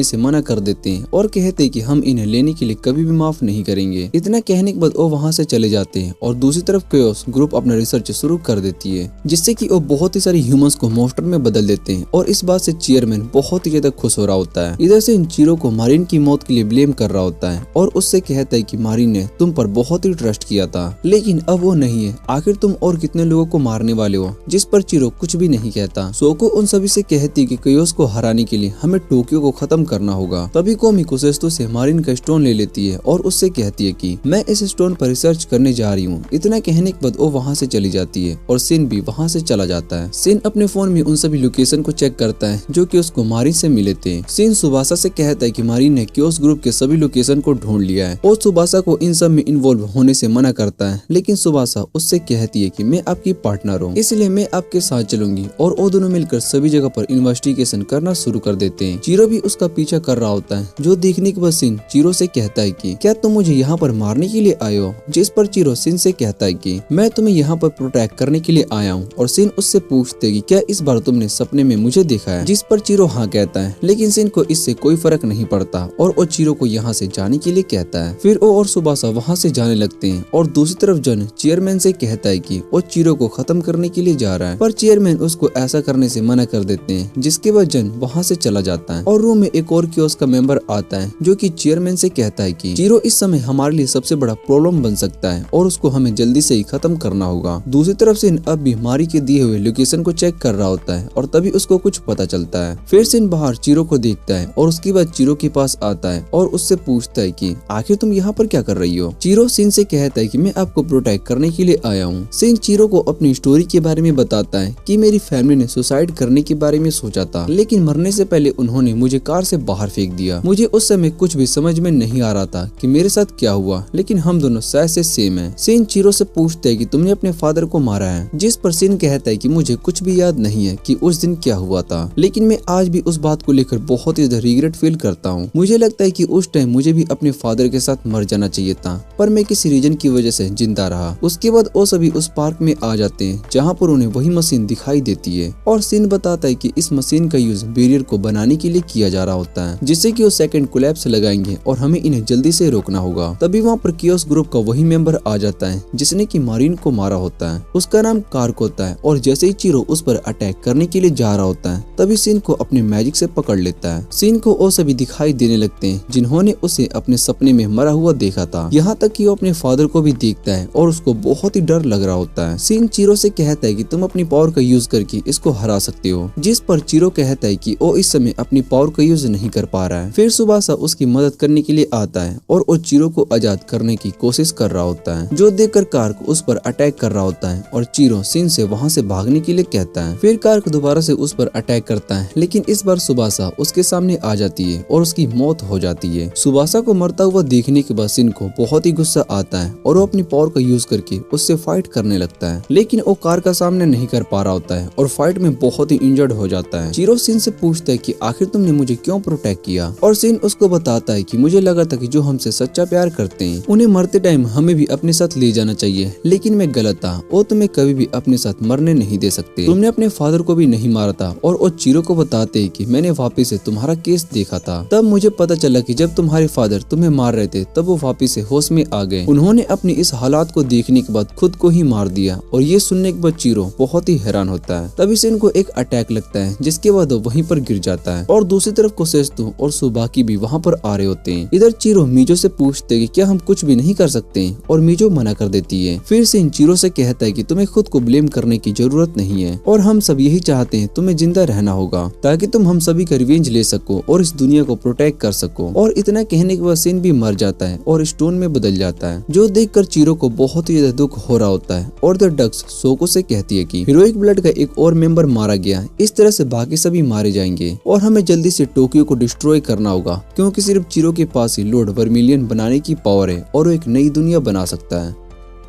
से मना कर देते हैं और कहते हैं कि हम इन्हें लेने के लिए कभी भी माफ नहीं करेंगे। इतना कहने के बाद वो वहाँ से चले जाते हैं और दूसरी तरफ केओस ग्रुप अपना रिसर्च शुरू कर देती है जिससे कि वो बहुत ही सारे ह्यूमंस को मॉन्स्टर में बदल देते हैं और इस बात से चेयरमैन बहुत ही ज्यादा खुश हो रहा होता है। इधर से चीरो को मारिन की मौत के लिए ब्लेम कर रहा होता है और उससे कहता है कि मारिन ने तुम पर बहुत ही ट्रस्ट किया था लेकिन अब वो नहीं है। आखिर तुम और कितने लोगों को मारने वाले हो? जिस पर चीरो कुछ भी नहीं कहता। सोको उन सभी से कहती है कि केओस को हराने के लिए हमें टोक्यो को खत्म करना होगा। तभी कोमी कोसेत्सु से मारिन का स्टोन ले लेती है और उससे कहती है कि मैं इस स्टोन पर रिसर्च करने जा रही हूँ। इतना कहने के बाद वो वहाँ से चली जाती है और सिन भी वहाँ से चला जाता है। सिन अपने फोन में उन सभी लोकेशन को चेक करता है जो कि उसको मारिन से मिले थे। सिन सुबासा से कहता है कि मारिन ने केओस ग्रुप के सभी लोकेशन को ढूंढ लिया है और सुबासा को इन सब में इन्वॉल्व होने से मना करता है लेकिन सुबासा उससे कहती है कि मैं आपकी पार्टनर हूँ इसलिए मैं आपके साथ चलूंगी और वो दोनों मिलकर सभी जगह पर इन्वेस्टिगेशन करना शुरू कर देते हैं। चीरो भी उसका पीछा कर रहा होता है जो देखने के बाद सिन चीरो से कहता है कि क्या तुम मुझे यहाँ पर मारने के लिए आए हो? जिस पर चीरो सिन से कहता है कि मैं तुम्हें यहाँ पर प्रोटेक्ट करने के लिए आया हूँ और सिन उससे पूछते कि क्या इस बार तुमने सपने में मुझे देखा है? जिस पर चीरो हाँ कहता है लेकिन सिन को इससे कोई फर्क नहीं पड़ता और वो चीरो को यहाँ से जाने के लिए कहता है। फिर वो और सुबासा वहाँ से जाने लगते हैं और दूसरी तरफ जन चेयरमैन से कहता है कि वो चीरो को खत्म करने के लिए जा रहा है पर चेयरमैन उसको ऐसा करने से मना कर देते हैं जिसके बाद जन वहाँ से चला जाता है और रूम में एक और कियोस्क का मेंबर आता है जो कि चेयरमैन से कहता है कि चीरो इस समय हमारे लिए सबसे बड़ा प्रॉब्लम बन सकता है और उसको हमें जल्दी से ही खत्म करना होगा। दूसरी तरफ सिन अब भी मारी के दिए हुए लोकेशन को चेक कर रहा होता है और तभी उसको कुछ पता चलता है। फिर सिन बाहर चीरो को देखता है और उसके बाद चीरो के पास आता है और उससे पूछता है कि आखिर तुम यहाँ पर क्या कर रही हो? चीरो सिन से कहता है कि मैं आपको प्रोटेक्ट करने के लिए आया हूँ। सिन चीरो को अपनी स्टोरी के बारे में बताता है कि मेरी फैमिली ने सुसाइड करने के बारे में सोचा था लेकिन मरने से पहले उन्होंने मुझे कार से बाहर फेंक दिया। मुझे उस समय कुछ भी समझ में नहीं आ रहा था कि मेरे साथ क्या हुआ लेकिन हम दोनों शायद से सेम है। सिन चीरो से पूछता है कि तुमने अपने फादर को मारा है? जिस पर सिन कहता है कि मुझे कुछ भी याद नहीं है कि उस दिन क्या हुआ था लेकिन मैं आज भी उस बात को लेकर बहुत ही रिग्रेट फील करता हूँ। मुझे लगता है कि उस टाइम मुझे भी अपने फादर के साथ मर जाना चाहिए था पर मैं किसी रीजन की वजह से जिंदा रहा। उसके बाद वो सभी उस पार्क में आ जाते हैं जहाँ पर उन्हें वही मशीन दिखाई देती है और सिन बताता है कि इस मशीन का यूज बैरियर को बनाने के लिए किया जा रहा होता है जिससे कि वो सेकंड कोलैप्स लगाएंगे और हमें इन्हें जल्दी से रोकना होगा। तभी वहाँ पर कियोस्क ग्रुप का वही मेंबर आ जाता है जिसने कि मारिन को मारा होता है। उसका नाम कार्क होता है और जैसे ही चीरो उस पर अटैक करने के लिए जा रहा होता है तभी सिन को अपने मैजिक से पकड़ लेता है। सिन को वो सभी दिखाई देने लगते हैं जिन्होंने उसे अपने सपने में मरा हुआ देखा था। यहाँ तक कि वो अपने फादर को भी देखता है और उसको बहुत ही डर लग रहा होता है। सिन चीरो से कहता है कि तुम अपनी पावर का यूज करके इसको हरा सकते हो। जिस पर चीरो कहता है कि वो इस समय अपनी पावर का यूज नहीं कर पा रहा है। फिर सुबासा उसकी मदद करने के लिए आता है और वो चीरो को आजाद करने की कोशिश कर रहा होता है जो देखकर कार्क उस पर अटैक कर रहा होता है और चीरो सिन से वहाँ से भागने के लिए कहता है। फिर कार्क दोबारा से उस पर अटैक करता है लेकिन इस बार सुबासा उसके सामने आ जाती है और उसकी मौत हो जाती है। सुबासा को मरता हुआ देखने के बाद सिन को बहुत ही गुस्सा आता है और वो अपनी पावर का यूज करके उससे फाइट करने लगता है लेकिन वो कार्क का सामना नहीं कर पा रहा होता है और फाइट में बहुत ही इंजर्ड हो जाता है। चीरो सिन से पूछता है कि आखिर तुमने मुझे क्यों प्रोटेक्ट किया और सिन उसको बताता है कि मुझे लगा था कि जो हमसे सच्चा प्यार करते हैं उन्हें मरते टाइम हमें भी अपने साथ ले जाना चाहिए लेकिन मैं गलत था। वो तुम्हें कभी भी अपने साथ मरने नहीं दे सकते। तुमने अपने फादर को भी नहीं मारा था। और वो चीरो को बताते हैं कि मैंने वापिस से तुम्हारा केस देखा था। तब मुझे पता चला कि जब तुम्हारे फादर तुम्हें मार रहे थे तब वो वापिस से होश में आ गए। उन्होंने अपनी इस हालात को देखने के बाद खुद को ही मार दिया और ये सुनने के बाद चीरो बहुत ही हैरान होता है। तभी सिन को एक अटैक लगता है जिसके बाद वो वहीं पर गिर जाता है और दूसरी तरफ कोसेत्सु और सुबाकी भी वहाँ पर आ रहे होते हैं। इधर चीरो मीजो से पूछते कि क्या हम कुछ भी नहीं कर सकते और मीजो मना कर देती है। फिर सिन चीरो से कहता है कि तुम्हें खुद को ब्लेम करने की जरूरत नहीं है और हम सब यही चाहते हैं तुम्हें जिंदा रहना होगा ताकि तुम हम सभी का रिवेंज ले सको और इस दुनिया को प्रोटेक्ट कर सको। और इतना कहने के बाद सिन भी मर जाता है और स्टोन में बदल जाता है जो देखकर चीरो को बहुत ही ज्यादा दुख हो रहा होता है। और द डक्स सोको से कहती है कि हीरोइक ब्लड का एक और मेंबर मारा गया, इस तरह से बाकी सभी मारे जाएंगे और हम हमें जल्दी से टोक्यो को डिस्ट्रॉय करना होगा, क्योंकि सिर्फ चीरो के पास ही लॉर्ड वर्मिलियन बनाने की पावर है और वो एक नई दुनिया बना सकता है।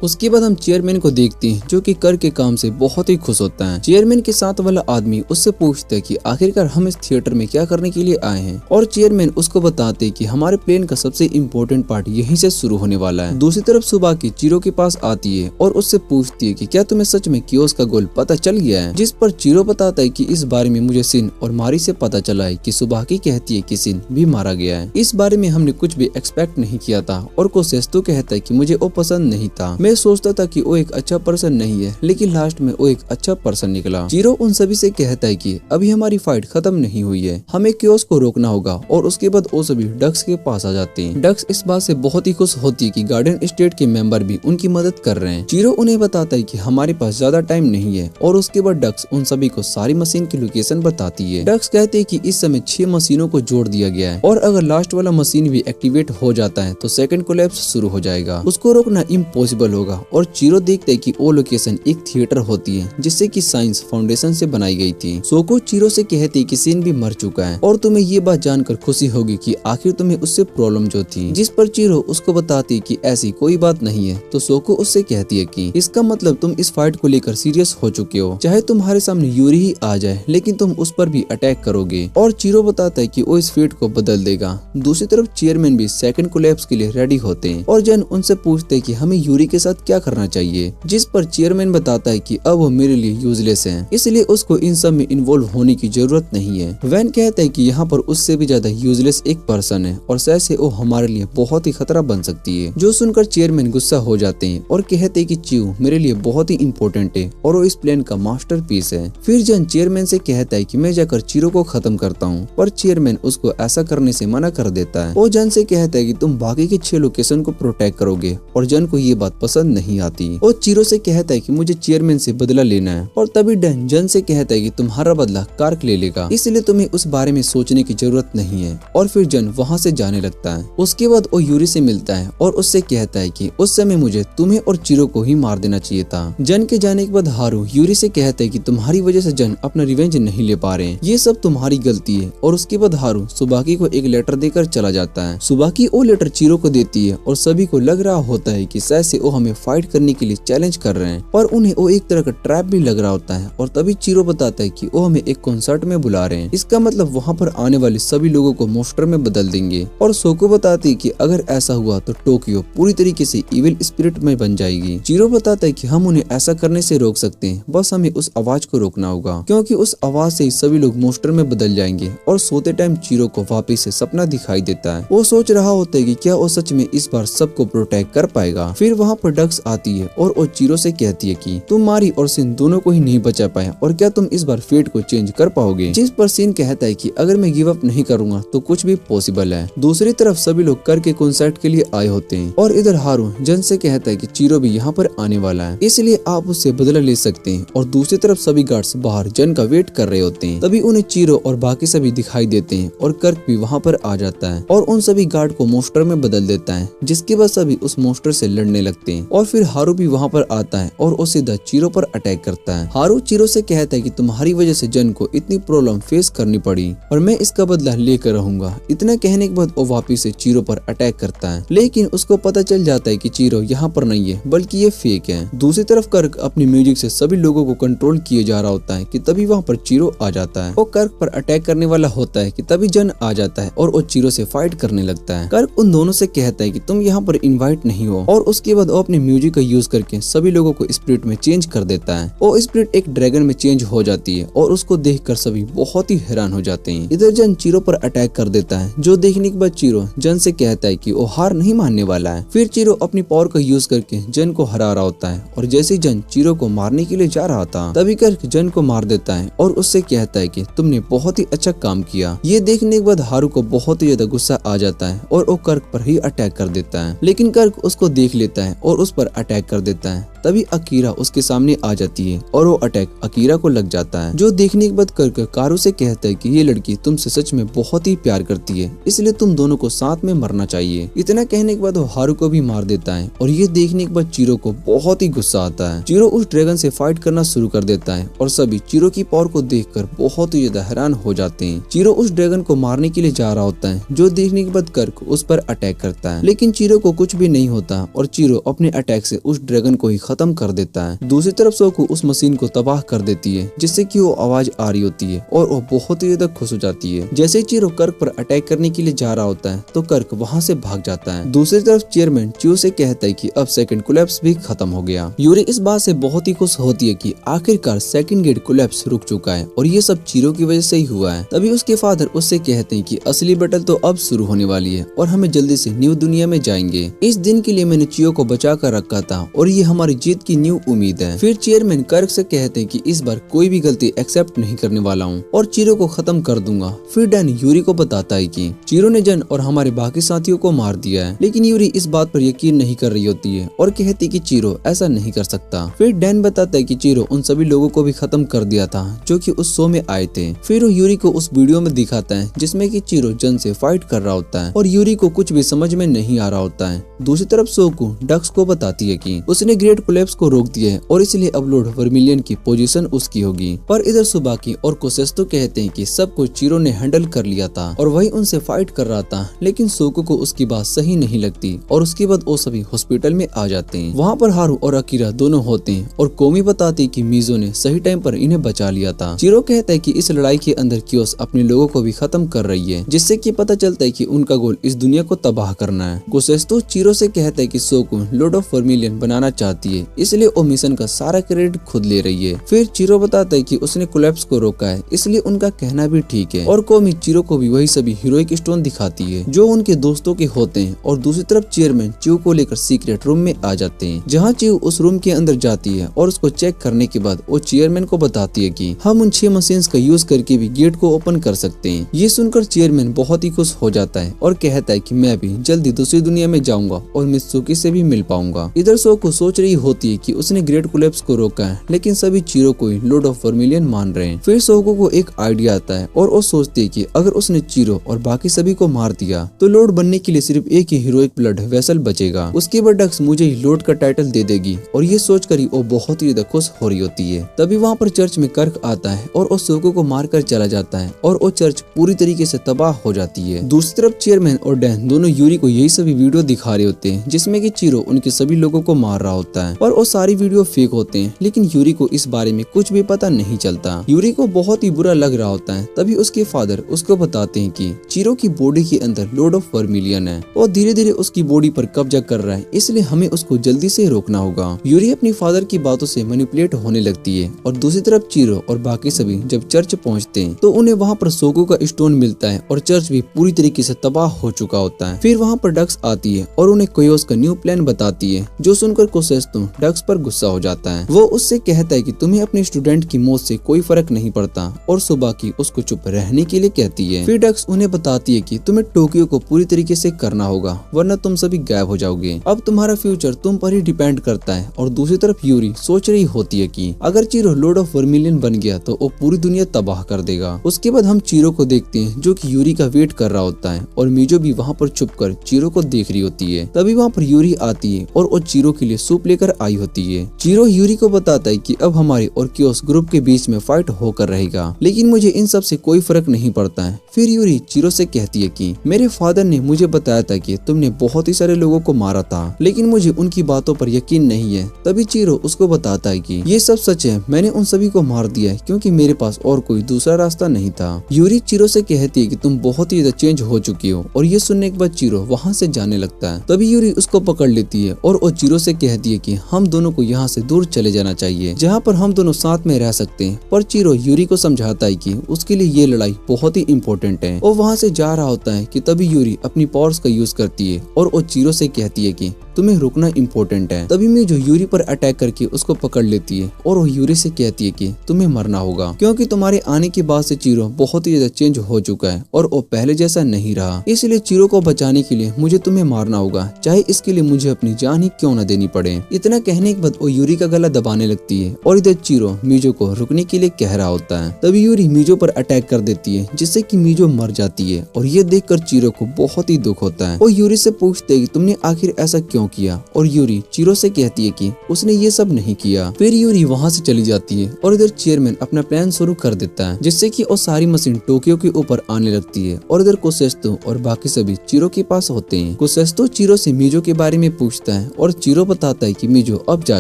उसके बाद हम चेयरमैन को देखते हैं, जो कि कर के काम से बहुत ही खुश होता है। चेयरमैन के साथ वाला आदमी उससे पूछता है कि आखिरकार हम इस थिएटर में क्या करने के लिए आए हैं, और चेयरमैन उसको बताते हैं कि हमारे प्लेन का सबसे इम्पोर्टेंट पार्ट यहीं से शुरू होने वाला है। दूसरी तरफ सुबह की चीरो के पास आती है और उससे पूछती है कि क्या तुम्हें सच में कियोस का गोल पता चल गया है, जिस पर चीरो बताता है कि इस बारे में मुझे सिन और मारी से पता चला है कि सुबह की कहती है कि सिन भी मारा गया है। इस बारे में हमने कुछ भी एक्सपेक्ट नहीं किया था, और कोसेस्तो कहता है कि मुझे वो पसंद नहीं था। मैं सोचता था कि वो एक अच्छा पर्सन नहीं है, लेकिन लास्ट में वो एक अच्छा पर्सन निकला। चीरो उन सभी से कहता है कि अभी हमारी फाइट खत्म नहीं हुई है, हमें कियोस को रोकना होगा, और उसके बाद वो सभी डक्स के पास आ जाते हैं। डक्स इस बात से बहुत ही खुश होती है कि गार्डन स्टेट के मेंबर भी उनकी मदद कर रहे हैं। चीरो उन्हें बताता है कि हमारे पास ज्यादा टाइम नहीं है, और उसके बाद डक्स उन सभी को सारी मशीन की लोकेशन बताती है। डक्स कहते हैं कि इस समय 6 मशीनों को जोड़ दिया गया है, और अगर लास्ट वाला मशीन भी एक्टिवेट हो जाता है तो सेकंड कोलैप्स शुरू हो जाएगा, उसको रोकना इम्पॉसिबल होगा। और चीरो देखते है कि वो लोकेशन एक थिएटर होती है, जिससे कि साइंस फाउंडेशन से बनाई गई थी। सोको चीरो से कहती है कि सिन भी मर चुका है, और तुम्हें ये बात जानकर खुशी होगी कि आखिर तुम्हें उससे प्रॉब्लम जो थी, जिस पर चीरो उसको बताती है कि ऐसी कोई बात नहीं है। तो सोको उससे कहती है कि इसका मतलब तुम इस फाइट को लेकर सीरियस हो चुके हो, चाहे तुम्हारे सामने यूरी ही आ जाए, लेकिन तुम उस पर भी अटैक करोगे। और चीरो बताता है कि वो इस फेट को बदल देगा। दूसरी तरफ चेयरमैन भी सेकंड कोलैप्स के लिए रेडी होते हैं, और जन उनसे पूछते हैं कि हमें यूरी के साथ क्या करना चाहिए, जिस पर चेयरमैन बताता है कि अब वो मेरे लिए यूजलेस है, इसलिए उसको इन सब में इन्वॉल्व होने की जरूरत नहीं है। वैन कहता है कि यहाँ पर उससे भी ज्यादा यूजलेस एक पर्सन है, और शायद से वो हमारे लिए बहुत ही खतरा बन सकती है। जो सुनकर चेयरमैन गुस्सा हो जाते हैं और कहते हैं कि चियो मेरे लिए बहुत ही इम्पोर्टेंट है, और वो इस प्लान का मास्टरपीस है। फिर जन चेयरमैन से कहता है कि मैं जाकर चीरो को खत्म करता हूँ, पर चेयरमैन उसको ऐसा करने से मना कर देता है। वो जन से कहता है कि तुम बाकी के 6 लोकेशन को प्रोटेक्ट करोगे, और जन को ये बात पसंद नहीं आती। वो चीरो से कहता है कि मुझे चेयरमैन से बदला लेना है, और तभी डन जन से कहता है कि तुम्हारा बदला कार्क ले लेगा, इसलिए तुम्हें उस बारे में सोचने की जरूरत नहीं है। और फिर जन वहाँ से जाने लगता है। उसके बाद वो यूरी से मिलता है और उससे कहता है कि उस समय मुझे तुम्हें और चीरो को ही मार देना चाहिए था। जन के जाने के बाद हारू यूरी से कहता है कि तुम्हारी वजह से जन अपना रिवेंज नहीं ले पा रहे हैं, ये सब तुम्हारी गलती है। और उसके बाद हारू सुबाकी को एक लेटर देकर चला जाता है। सुबाकी वो लेटर चीरो को देती है, और सभी को लग रहा होता है कि शायद से वो हमें फाइट करने के लिए चैलेंज कर रहे हैं, और उन्हें वो एक तरह का ट्रैप भी लग रहा होता है। और तभी चीरो बताता है कि वो हमें एक कॉन्सर्ट में बुला रहे हैं, इसका मतलब वहाँ पर आने वाले सभी लोगों को मोस्टर में बदल देंगे। और सोको बताती है कि अगर ऐसा हुआ तो टोक्यो पूरी तरीके से इविल स्पिरिट में बन जाएगी। चीरो बताता है कि हम उन्हें ऐसा करने से रोक सकते हैं, बस हमें उस आवाज को रोकना होगा, क्योंकि उस आवाज से ही सभी लोग मोस्टर में बदल जाएंगे। और सोते टाइम चीरो को वापिस से सपना दिखाई देता है। वो सोच रहा होता है कि क्या वो सच में इस बार सबको प्रोटेक्ट कर पाएगा। फिर वहाँ पर डक्स आती है और वो चीरो से कहती है कि तुम मारी और सिन दोनों को ही नहीं बचा पाया, और क्या तुम इस बार फेट को चेंज कर पाओगे। जिस पर सिन कहता है कि अगर मैं गिव अप नहीं करूंगा तो कुछ भी पॉसिबल है। दूसरी तरफ सभी लोग कर के कॉन्सर्ट के लिए आए होते हैं, और इधर हारू जन से कहता है कि चीरो भी यहाँ पर आने वाला है, इसलिए आप उससे बदला ले सकते हैं। और दूसरी तरफ सभी गार्ड्स बाहर जन का वेट कर रहे होते हैं। तभी उन्हें चीरो और बाकी सभी दिखाई देते हैं, और कर्क भी वहाँ पर आ जाता है और उन सभी गार्ड को मोस्टर में बदल देता है, जिसके बाद सभी उस मोस्टर से लड़ने लगते हैं। और फिर हारू भी वहाँ पर आता है और वो सीधा चीरो पर अटैक करता है। हारू चीरो से कहता है कि तुम्हारी वजह से जन को इतनी प्रॉब्लम फेस करनी पड़ी, और मैं इसका बदला लेकर रहूंगा। इतना कहने के बाद वो वापिस से चीरो पर अटैक करता है, लेकिन उसको पता चल जाता है कि चीरो यहाँ पर नहीं है, बल्कि ये फेक है। दूसरी तरफ कर्क अपनी म्यूजिक से सभी लोगों को कंट्रोल किए जा रहा होता है कि तभी वहाँ पर चीरो आ जाता है। वो कर्क पर अटैक करने वाला होता है कि तभी जन आ जाता है और वो चीरो से फाइट करने लगता है। कर्क उन दोनों से कहता है कि तुम यहाँ पर इनवाइट नहीं हो, और उसके बाद वो अपनी म्यूजिक का यूज करके सभी लोगों को स्पिरिट में चेंज कर देता है। वो स्पिरिट एक ड्रैगन में चेंज हो जाती है, और उसको देखकर सभी बहुत ही हैरान हो जाते हैं। इधर जन चीरो पर अटैक कर देता है, जो देखने के बाद चीरो जन से कहता है कि वो हार नहीं मानने वाला है। फिर चीरो अपनी पावर का यूज करके जन को हरा रहा होता है, और जैसे ही जन चीरो को मारने के लिए जा रहा था, तभी कर्क जन को मार देता है और उससे कहता है कि तुमने बहुत ही अच्छा काम किया। ये देखने के बाद हारू को बहुत ही ज्यादा गुस्सा आ जाता है और वो कर्क पर ही अटैक कर देता है, लेकिन कर्क उसको देख लेता है और उस पर अटैक कर देता है। तभी अकीरा उसके सामने आ जाती है और वो अटैक अकीरा को लग जाता है, जो देखने के बाद कर्क कारू से कहता है कि ये लड़की तुमसे सच में बहुत ही प्यार करती है, इसलिए तुम दोनों को साथ में मरना चाहिए। इतना कहने के बाद वो हारू को भी मार देता है और ये देखने के बाद चीरो को बहुत ही गुस्सा आता है। चीरो उस ड्रैगन से फाइट करना शुरू कर देता है और सभी चीरो की पावर को देखकर बहुत ही ज्यादा हैरान हो जाते हैं। चीरो उस ड्रैगन को मारने के लिए जा रहा होता है, जो देखने के बाद कर्क उस पर अटैक करता है, लेकिन चीरो को कुछ भी नहीं होता और चीरो अपने अटैक से उस ड्रैगन को ही खत्म कर देता है। दूसरी तरफ सोकू उस मशीन को तबाह कर देती है, जिससे कि वो आवाज आ रही होती है और वो बहुत ही ज्यादा खुश हो जाती है। जैसे ही चीरो कर्क पर अटैक करने के लिए जा रहा होता है तो कर्क वहाँ से भाग जाता है। दूसरी तरफ चेयरमैन च्यू से कहता है कि अब सेकंड कोलैप्स भी खत्म हो गया। यूरी इस बात से बहुत ही खुश होती है कि आखिरकार सेकंड गेट कोलैप्स रुक चुका है और ये सब चीरो की वजह से ही हुआ है। तभी उसके फादर उससे कहते हैं कि असली बैटल तो अब शुरू होने वाली है और हमें जल्दी से न्यू दुनिया में जाएंगे। इस दिन के लिए मैंने चियो को बचा कर रखा था और ये हमारी जीत की न्यू उम्मीद है। फिर चेयरमैन कर्क से कहते हैं कि इस बार कोई भी गलती एक्सेप्ट नहीं करने वाला हूँ और चीरो को खत्म कर दूंगा। फिर डैन यूरी को बताता है कि चीरो ने जन और हमारे बाकी साथियों को मार दिया है, लेकिन यूरी इस बात पर यकीन नहीं कर रही होती है और कहती कि चीरो ऐसा नहीं कर सकता। फिर डैन बताता है कि चीरो उन सभी लोगों को भी खत्म कर दिया था जो कि उस शो में आए थे। फिर वो यूरी को उस वीडियो में दिखाता है जिसमें कि चीरो जन से फाइट कर रहा होता है और यूरी को कुछ भी समझ में नहीं आ रहा होता है। दूसरी तरफ सोकू डक्स को बताती है कि उसने ग्रेट कोलैप्स को रोक दिया है और इसलिए अब लॉर्ड वर्मिलियन की पोजीशन उसकी होगी। पर इधर सुबाकी और कोसेस्तो कहते हैं कि सब कुछ चीरो ने हैंडल कर लिया था और वही उनसे फाइट कर रहा था, लेकिन सोकू को उसकी बात सही नहीं लगती और उसके बाद वो सभी हॉस्पिटल में आ जाते हैं। वहाँ पर हारू और अकीरा दोनों होते हैं और कोमी बताती है कि मीजो ने सही टाइम पर इन्हें बचा लिया था। चीरो कहता है कि इस लड़ाई के अंदर क्योस अपने लोगों को भी खत्म कर रही है, जिससे कि पता चलता है कि उनका गोल इस दुनिया को तबाह करना है। कोसेस्तो चीरो से कहता है कि सोकू लॉर्ड ऑफ वर्मिलियन बनाना चाहती है, इसलिए वो मिशन का सारा क्रेडिट खुद ले रही है। फिर चीरो बताता है कि उसने कोलैप्स को रोका है, इसलिए उनका कहना भी ठीक है और कोमी चीरो को भी वही सभी हीरोइक स्टोन दिखाती है जो उनके दोस्तों के होते हैं। और दूसरी तरफ चेयरमैन च्यू को लेकर सीक्रेट रूम में आ जाते हैं, जहाँ च्यू उस रूम के अंदर जाती है और उसको चेक करने के बाद वो चेयरमैन को बताती है कि हम उन 6 मशीन्स का यूज करके भी गेट को ओपन कर सकते हैं। ये सुनकर चेयरमैन बहुत ही खुश हो जाता है और कहता है कि मैं भी जल्दी दूसरी दुनिया में जाऊंगा और मित्सुकी से भी मिल पाऊंगा। इधर सोकू सोच रही होती है कि उसने ग्रेट कोलैप्स को रोका है, लेकिन सभी चीरो को ही लॉर्ड ऑफ वर्मिलियन मान रहे हैं। फिर सोकू को एक आइडिया आता है और वो सोचती है कि अगर उसने चीरो और बाकी सभी को मार दिया तो लॉर्ड बनने के लिए सिर्फ एक ही हीरोइक ब्लड वेसल बचेगा। उसके बाद डक्स मुझे ही लॉर्ड का टाइटल दे देगी और ये सोचकर ही वो बहुत ही ज्यादा खुश हो रही होती है। तभी वहाँ पर चर्च में कर्क आता है और वो सोकू को मारकर चला जाता है और वो चर्च पूरी तरीके से तबाह हो जाती है। दूसरी तरफ चेयरमैन और डैन दोनों यूरी को यही सभी वीडियो दिखा रहे होते हैं जिसमें कि चीरो उनके सभी लोगों को मार रहा होता है और वो सारी वीडियो फेक होते हैं, लेकिन यूरी को इस बारे में कुछ भी पता नहीं चलता। यूरी को बहुत ही बुरा लग रहा होता है। तभी उसके फादर उसको बताते हैं कि चीरो की बॉडी के अंदर लॉर्ड ऑफ वर्मिलियन है और धीरे धीरे उसकी बॉडी पर कब्जा कर रहा है, इसलिए हमें उसको जल्दी से रोकना होगा। यूरी अपनी फादर की बातों से मैनिपुलेट होने लगती है और दूसरी तरफ चीरो और बाकी सभी जब चर्च पहुंचते हैं तो उन्हें वहाँ पर सोकू का स्टोन मिलता है और चर्च भी पूरी तरीके से तबाह हो चुका होता है। फिर वहाँ पर डक्स आती है और उन्हें कोयोस का न्यू प्लान बताती है, जो सुनकर कोसेस्तो डक्स पर गुस्सा हो जाता है। वो उससे कहता है कि तुम्हें अपने स्टूडेंट की मौत से कोई फर्क नहीं पड़ता और सुबाकी उसको चुप रहने के लिए कहती है। फिर डक्स उन्हें बताती है कि तुम्हें टोक्यो को पूरी तरीके से करना होगा वरना तुम सभी गायब हो जाओगे। अब तुम्हारा फ्यूचर तुम पर ही डिपेंड करता है। और दूसरी तरफ यूरी सोच रही होती है कि अगर चीरो लॉर्ड ऑफ वर्मिलियन बन गया तो वो पूरी दुनिया तबाह कर देगा। उसके बाद हम चीरो को देखते हैं जो कि यूरी का वेट कर रहा होता है और मीजो भी वहाँ पर छुपकर चीरो को देख रही होती है। तभी वहाँ पर यूरी आती है और वो चीरो के लिए सूप लेकर आई होती है। चीरो यूरी को बताता है कि अब हमारे और क्योस ग्रुप के बीच में फाइट होकर रहेगा, लेकिन मुझे इन सब से कोई फर्क नहीं पड़ता है। फिर यूरी चीरो से कहती है कि मेरे फादर ने मुझे बताया था कि तुमने बहुत ही सारे लोगों को मारा था, लेकिन मुझे उनकी बातों पर यकीन नहीं है। तभी चीरो उसको बताता है कि ये सब सच है, मैंने उन सभी को मार दिया है क्योंकि मेरे पास और कोई दूसरा रास्ता नहीं था। यूरी चीरो से कहती है कि तुम बहुत ही ज्यादा चेंज हो चुकी हो और ये सुनने के बाद चीरो वहाँ से जाने लगता है। तभी यूरी उसको पकड़ लेती है और वो चीरो से कहती है कि हम दोनों को यहाँ से दूर चले जाना चाहिए जहाँ पर हम दोनों साथ में रह सकते हैं। पर चीरो यूरी को समझाता है कि उसके लिए ये लड़ाई बहुत ही इम्पोर्टेंट है। वो वहाँ से जा रहा होता है कि तभी यूरी अपनी पावर्स का यूज करती है और वो चीरो से कहती है कि तुम्हें रुकना इम्पोर्टेंट है। तभी मीजो यूरी पर अटैक करके उसको पकड़ लेती है और वो यूरी से कहती है कि तुम्हें मरना होगा, क्योंकि तुम्हारे आने के बाद से चीरो बहुत ही ज्यादा चेंज हो चुका है और वो पहले जैसा नहीं रहा। इसलिए चीरो को बचाने के लिए मुझे तुम्हें मारना होगा, चाहे इसके लिए मुझे अपनी जान ही क्यों न देनी पड़े। इतना कहने के बाद वो यूरी का गला दबाने लगती है और इधर चीरो मीजो को रुकने के लिए कह रहा होता है। तभी यूरी मीजो पर अटैक कर देती है, जिससे कि मीजो मर जाती है और ये देखकर चीरो को बहुत ही दुख होता है। वो यूरी से पूछते है कि तुमने आखिर ऐसा क्यों किया, और यूरी चीरो से कहती है कि उसने ये सब नहीं किया। फिर यूरी वहाँ से चली जाती है और इधर चेयरमैन अपना प्लान शुरू कर देता है, जिससे कि वो सारी मशीन टोक्यो के ऊपर आने लगती है और इधर कोसेस्तो और बाकी सभी चीरो के पास होते हैं। कोसेस्तो चीरो से मीजो के बारे में पूछता है और चीरो बताता है कि मीजो अब जा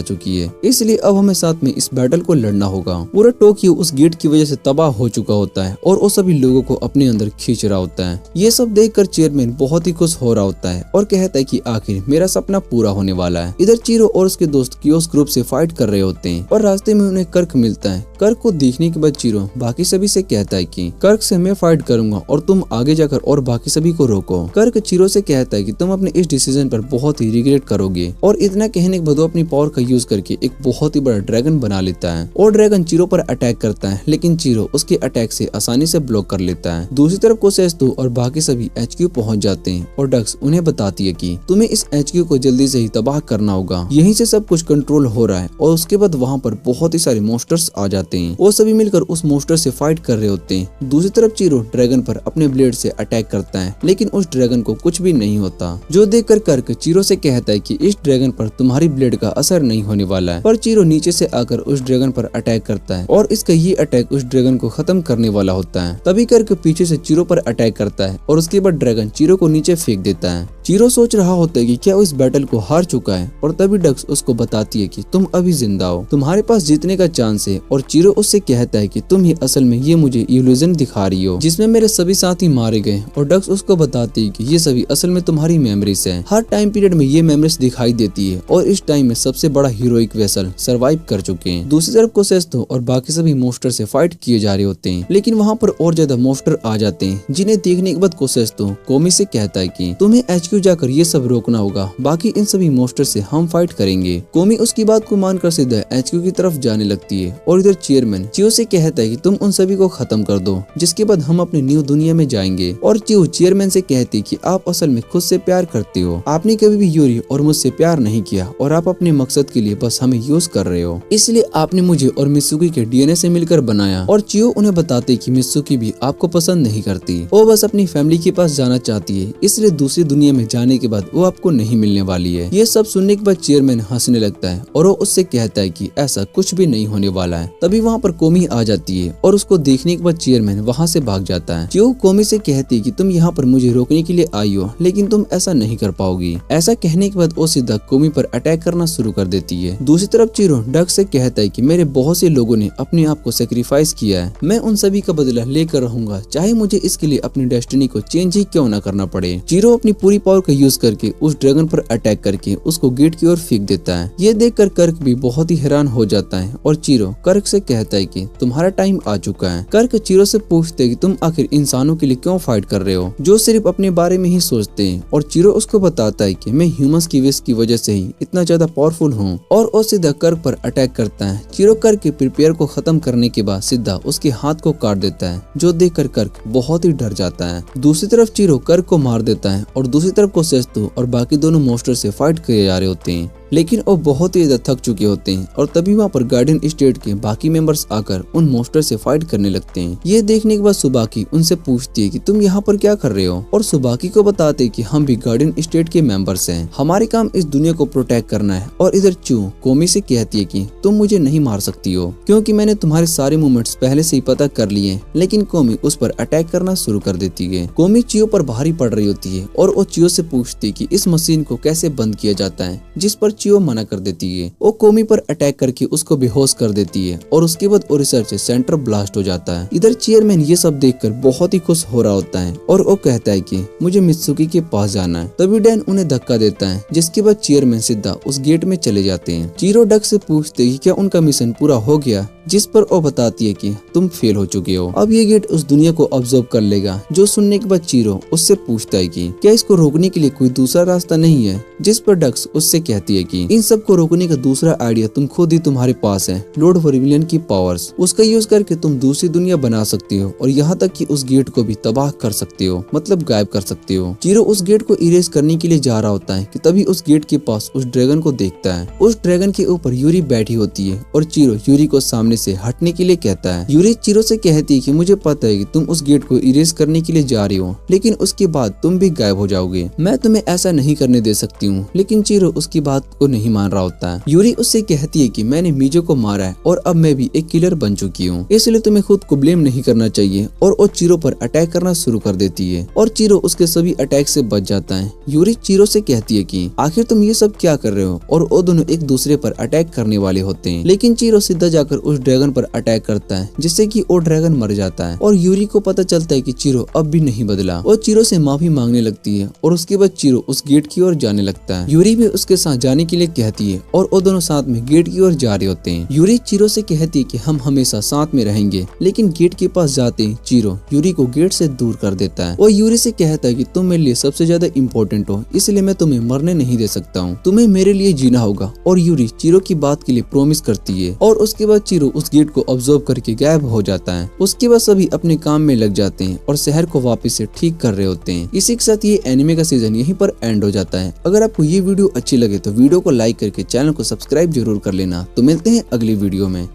चुकी है, इसलिए अब हमें साथ में इस बैटल को लड़ना होगा। पूरा टोक्यो उस गेट की वजह से तबाह हो चुका होता है और वो सभी लोगों को अपने अंदर खींच रहा होता है। ये सब देखकर चेयरमैन बहुत ही खुश हो रहा होता है और कहता है कि आखिर मेरा सपना पूरा होने वाला है। इधर चीरो और उसके दोस्त कियोस ग्रुप से फाइट कर रहे होते हैं और रास्ते में उन्हें कर्क मिलता है। कर्क को देखने के बाद चीरो बाकी सभी से कहता है कि कर्क से मैं फाइट करूंगा और तुम आगे जाकर और बाकी सभी को रोको। कर्क चीरो से कहता है कि तुम अपने इस डिसीजन पर बहुत ही रिग्रेट करोगे, और इतना कहने के बाद वो अपनी पावर का यूज करके एक बहुत ही बड़ा ड्रैगन बना लेता है और ड्रैगन चीरो पर अटैक करता है, लेकिन चीरो उसके अटैक से आसानी से ब्लॉक कर लेता है। दूसरी तरफ कोसेस्तो और बाकी सभी HQ पहुंच जाते हैं और डक्स उन्हें बताती है कि तुम्हें इस HQ को जल्दी से ही तबाह करना होगा, यहीं से सब कुछ कंट्रोल हो रहा है। और उसके बाद वहाँ पर बहुत ही सारे मॉन्स्टर्स आ जाते हैं, वो सभी मिलकर उस मॉन्स्टर से फाइट कर रहे होते हैं। दूसरी तरफ चीरो ड्रैगन पर अपने ब्लेड से अटैक करता है, लेकिन उस ड्रैगन को कुछ भी नहीं होता, जो देखकर कर्क चीरो से कहता है कि इस ड्रैगन पर तुम्हारी ब्लेड का असर नहीं होने वाला है। पर चीरो नीचे से आकर उस ड्रैगन पर अटैक करता है और इसका ये अटैक उस ड्रैगन को खत्म करने वाला होता है। तभी कर्क पीछे से चीरो पर अटैक करता है और उसके बाद ड्रैगन चीरो को नीचे फेंक देता है। चीरो सोच रहा होता है कि क्या वो इस बैटल को हार चुका है, और तभी डक्स उसको बताती है कि तुम अभी जिंदा हो, तुम्हारे पास जीतने का चांस है। और चीरो उससे कहता है कि तुम ही असल में ये मुझे इल्यूजन दिखा रही हो जिसमें मेरे सभी साथी मारे गए, और डक्स उसको बताती है कि ये सभी असल में तुम्हारी मेमोरीज है। हर टाइम पीरियड में ये मेमोरीज दिखाई देती है और इस टाइम में सबसे बड़ा हीरोइक वेसल सर्वाइव कर चुके हैं। दूसरी तरफ कोसेस्तो और बाकी सभी मॉन्स्टर से फाइट किए जा रहे होते हैं, लेकिन वहाँ पर और ज्यादा मॉन्स्टर आ जाते हैं, जिन्हें देखने के बाद कोसेस्तो कोमी से कहता है कि तुम्हें HQ जाकर ये सब रोकना होगा, बाकी इन सभी मॉन्स्टर से हम फाइट करेंगे। कोमी उसकी बात को मानकर सीधा HQ की तरफ जाने लगती है और इधर चेयरमैन चियो से कहता है कि तुम उन सभी को खत्म कर दो, जिसके बाद हम अपने न्यू दुनिया में जाएंगे। और चियो चेयरमैन से कहती है कि आप असल में खुद से प्यार करते हो, आपने कभी भी यूरी और मुझसे प्यार नहीं किया और आप अपने मकसद के लिए बस हमें यूज कर रहे हो, इसलिए आपने मुझे और मित्सुकी के DNA से मिलकर बनाया। और चियो उन्हें बताते कि मित्सुकी भी आपको पसंद नहीं करती, वो बस अपनी फैमिली के पास जाना चाहती है, इसलिए दूसरी दुनिया में जाने के बाद वो आपको नहीं मिलने वाली है। ये सब सुनने के बाद चेयरमैन हंसने लगता है और वो उससे कहता है कि ऐसा कुछ भी नहीं होने वाला है। तभी वहाँ पर कोमी आ जाती है और उसको देखने के बाद चेयरमैन वहाँ से भाग जाता है। चियो कोमी से कहती है कि तुम यहाँ पर मुझे रोकने के लिए आई हो, लेकिन तुम ऐसा नहीं कर पाओगी। ऐसा कहने के बाद वो सीधा कोमी पर अटैक करना शुरू कर देती है। दूसरी तरफ चीरो डक से कहता है कि मेरे बहुत से लोगों ने अपने आप को सेक्रीफाइस किया है, मैं उन सभी का बदला लेकर रहूंगा, चाहे मुझे इसके लिए अपनी डेस्टिनी को चेंज ही क्यों न करना पड़े। चीरो अपनी पूरी पावर का यूज करके उस ड्रैगन पर अटैक करके उसको गेट की ओर फेंक देता है। ये देखकर कर्क भी बहुत ही हैरान हो जाता है और चीरो कर्क से कहता है कि तुम्हारा टाइम आ चुका है। कर्क चीरो से पूछते है कि तुम आखिर इंसानों के लिए क्यों फाइट कर रहे हो, जो सिर्फ अपने बारे में ही सोचते हैं। और चीरो उसको बताता है कि मैं ह्यूमंस की विश की वजह से ही इतना ज्यादा पावरफुल हूँ, और वो सीधा कर्क पर अटैक करता है। चीरो कर्क के प्रिपेयर को खत्म करने के बाद सीधा उसके हाथ को काट देता है, जो देखकर कर्क बहुत ही डर जाता है। दूसरी तरफ चीरो कर्क को मार देता है और दूसरी तरफ कोसेस्तो और बाकी दोनों मॉन्स्टर से फाइट किए जा रहे होते हैं, लेकिन वो बहुत ही ज्यादा थक चुके होते हैं। और तभी वहाँ पर गार्डियन स्टेट के बाकी मेंबर्स आकर उन मॉन्स्टर से फाइट करने लगते हैं। ये देखने के बाद सुबाकी उनसे पूछती है कि तुम यहाँ पर क्या कर रहे हो, और सुबाकी को बताते हैं कि हम भी गार्डियन स्टेट के मेंबर्स हैं, हमारे काम इस दुनिया को प्रोटेक्ट करना है। और इधर चू कोमी से कहती है कि तुम मुझे नहीं मार सकती हो, क्योंकि मैंने तुम्हारे सारे मूवमेंट्स पहले से ही पता कर लिए हैं। लेकिन कोमी उस पर अटैक करना शुरू कर देती है। कोमी चियो पर भारी पड़ रही होती है और वो चियो से पूछती है कि इस मशीन को कैसे बंद किया जाता है, जिस पर चियो मना कर देती है। वो कोमी पर अटैक करके उसको बेहोश कर देती है और उसके बाद वो रिसर्च सेंटर ब्लास्ट हो जाता है। इधर चेयरमैन ये सब देखकर बहुत ही खुश हो रहा होता है और वो कहता है कि मुझे मित्सुकी के पास जाना है। तभी डैन उन्हें धक्का देता है, जिसके बाद चेयरमैन सीधा उस गेट में चले जाते हैं। चीरो डक से पूछते कि क्या उनका मिशन पूरा हो गया। जिस पर वो बताती है कि तुम फेल हो चुके हो। अब ये गेट उस दुनिया को ऑब्जर्व कर लेगा, जो सुनने के बाद चीरो उससे पूछता है कि क्या इसको रोकने के लिए कोई दूसरा रास्ता नहीं है, जिस पर डक्स उससे कहती है कि इन सब को रोकने का दूसरा आइडिया तुम खुद ही तुम्हारे पास है, लॉर्ड वर्मिलियन की पावर्स। उसका यूज करके तुम दूसरी दुनिया बना सकती हो और यहाँ तक कि उस गेट को भी तबाह कर सकते हो, मतलब गायब कर सकते हो। चीरो उस गेट को इरेज करने के लिए जा रहा होता है कि तभी उस गेट के पास उस ड्रैगन को देखता है। उस ड्रैगन के ऊपर यूरी बैठी होती है और चीरो यूरी को सामने से हटने के लिए कहता है। यूरी चीरो से कहती है कि मुझे पता है कि तुम उस गेट को इरेज करने के लिए जा रही हो, लेकिन उसके बाद तुम भी गायब हो जाओगे। मैं तुम्हें ऐसा नहीं करने दे सकती हूँ। लेकिन चीरो उसकी बात को नहीं मान रहा होता है। यूरी उससे कहती है कि मैंने मीजो को मारा है और अब मैं भी एक किलर बन चुकी हूँ, इसलिए तुम्हें खुद को ब्लेम नहीं करना चाहिए। और वो चीरो पर अटैक करना शुरू कर देती है और चीरो उसके सभी अटैक से बच जाता है। यूरी चीरो से कहती है कि आखिर तुम ये सब क्या कर रहे हो, और वो दोनों एक दूसरे पर अटैक करने वाले होते हैं। लेकिन चीरो सीधा जाकर उस ड्रैगन पर अटैक करता है, जिससे कि वो ड्रैगन मर जाता है। और यूरी को पता चलता है कि चीरो अब भी नहीं बदला। वो चीरो से माफी मांगने लगती है और उसके बाद चीरो उस गेट की ओर जाने लगता है। यूरी भी उसके साथ जाने के लिए कहती है और वो दोनों साथ में गेट की ओर जा रहे होते हैं। यूरी चीरो से कहती है कि हम हमेशा साथ में रहेंगे, लेकिन गेट के पास जाते ही चीरो यूरी को गेट से दूर कर देता है। वो यूरी से कहता है कि तुम मेरे लिए सबसे ज्यादा इम्पोर्टेंट हो, इसलिए मैं तुम्हें मरने नहीं दे सकता हूँ, तुम्हें मेरे लिए जीना होगा। और यूरी चीरो की बात के लिए प्रॉमिस करती है और उसके बाद चीरो उस गेट को ऑब्जर्व करके गायब हो जाता है। उसके बाद सभी अपने काम में लग जाते हैं और शहर को वापस से ठीक कर रहे होते हैं। इसी के साथ ये एनिमे का सीजन यहीं पर एंड हो जाता है। अगर आपको ये वीडियो अच्छी लगे तो वीडियो को लाइक करके चैनल को सब्सक्राइब जरूर कर लेना। तो मिलते हैं अगली वीडियो में।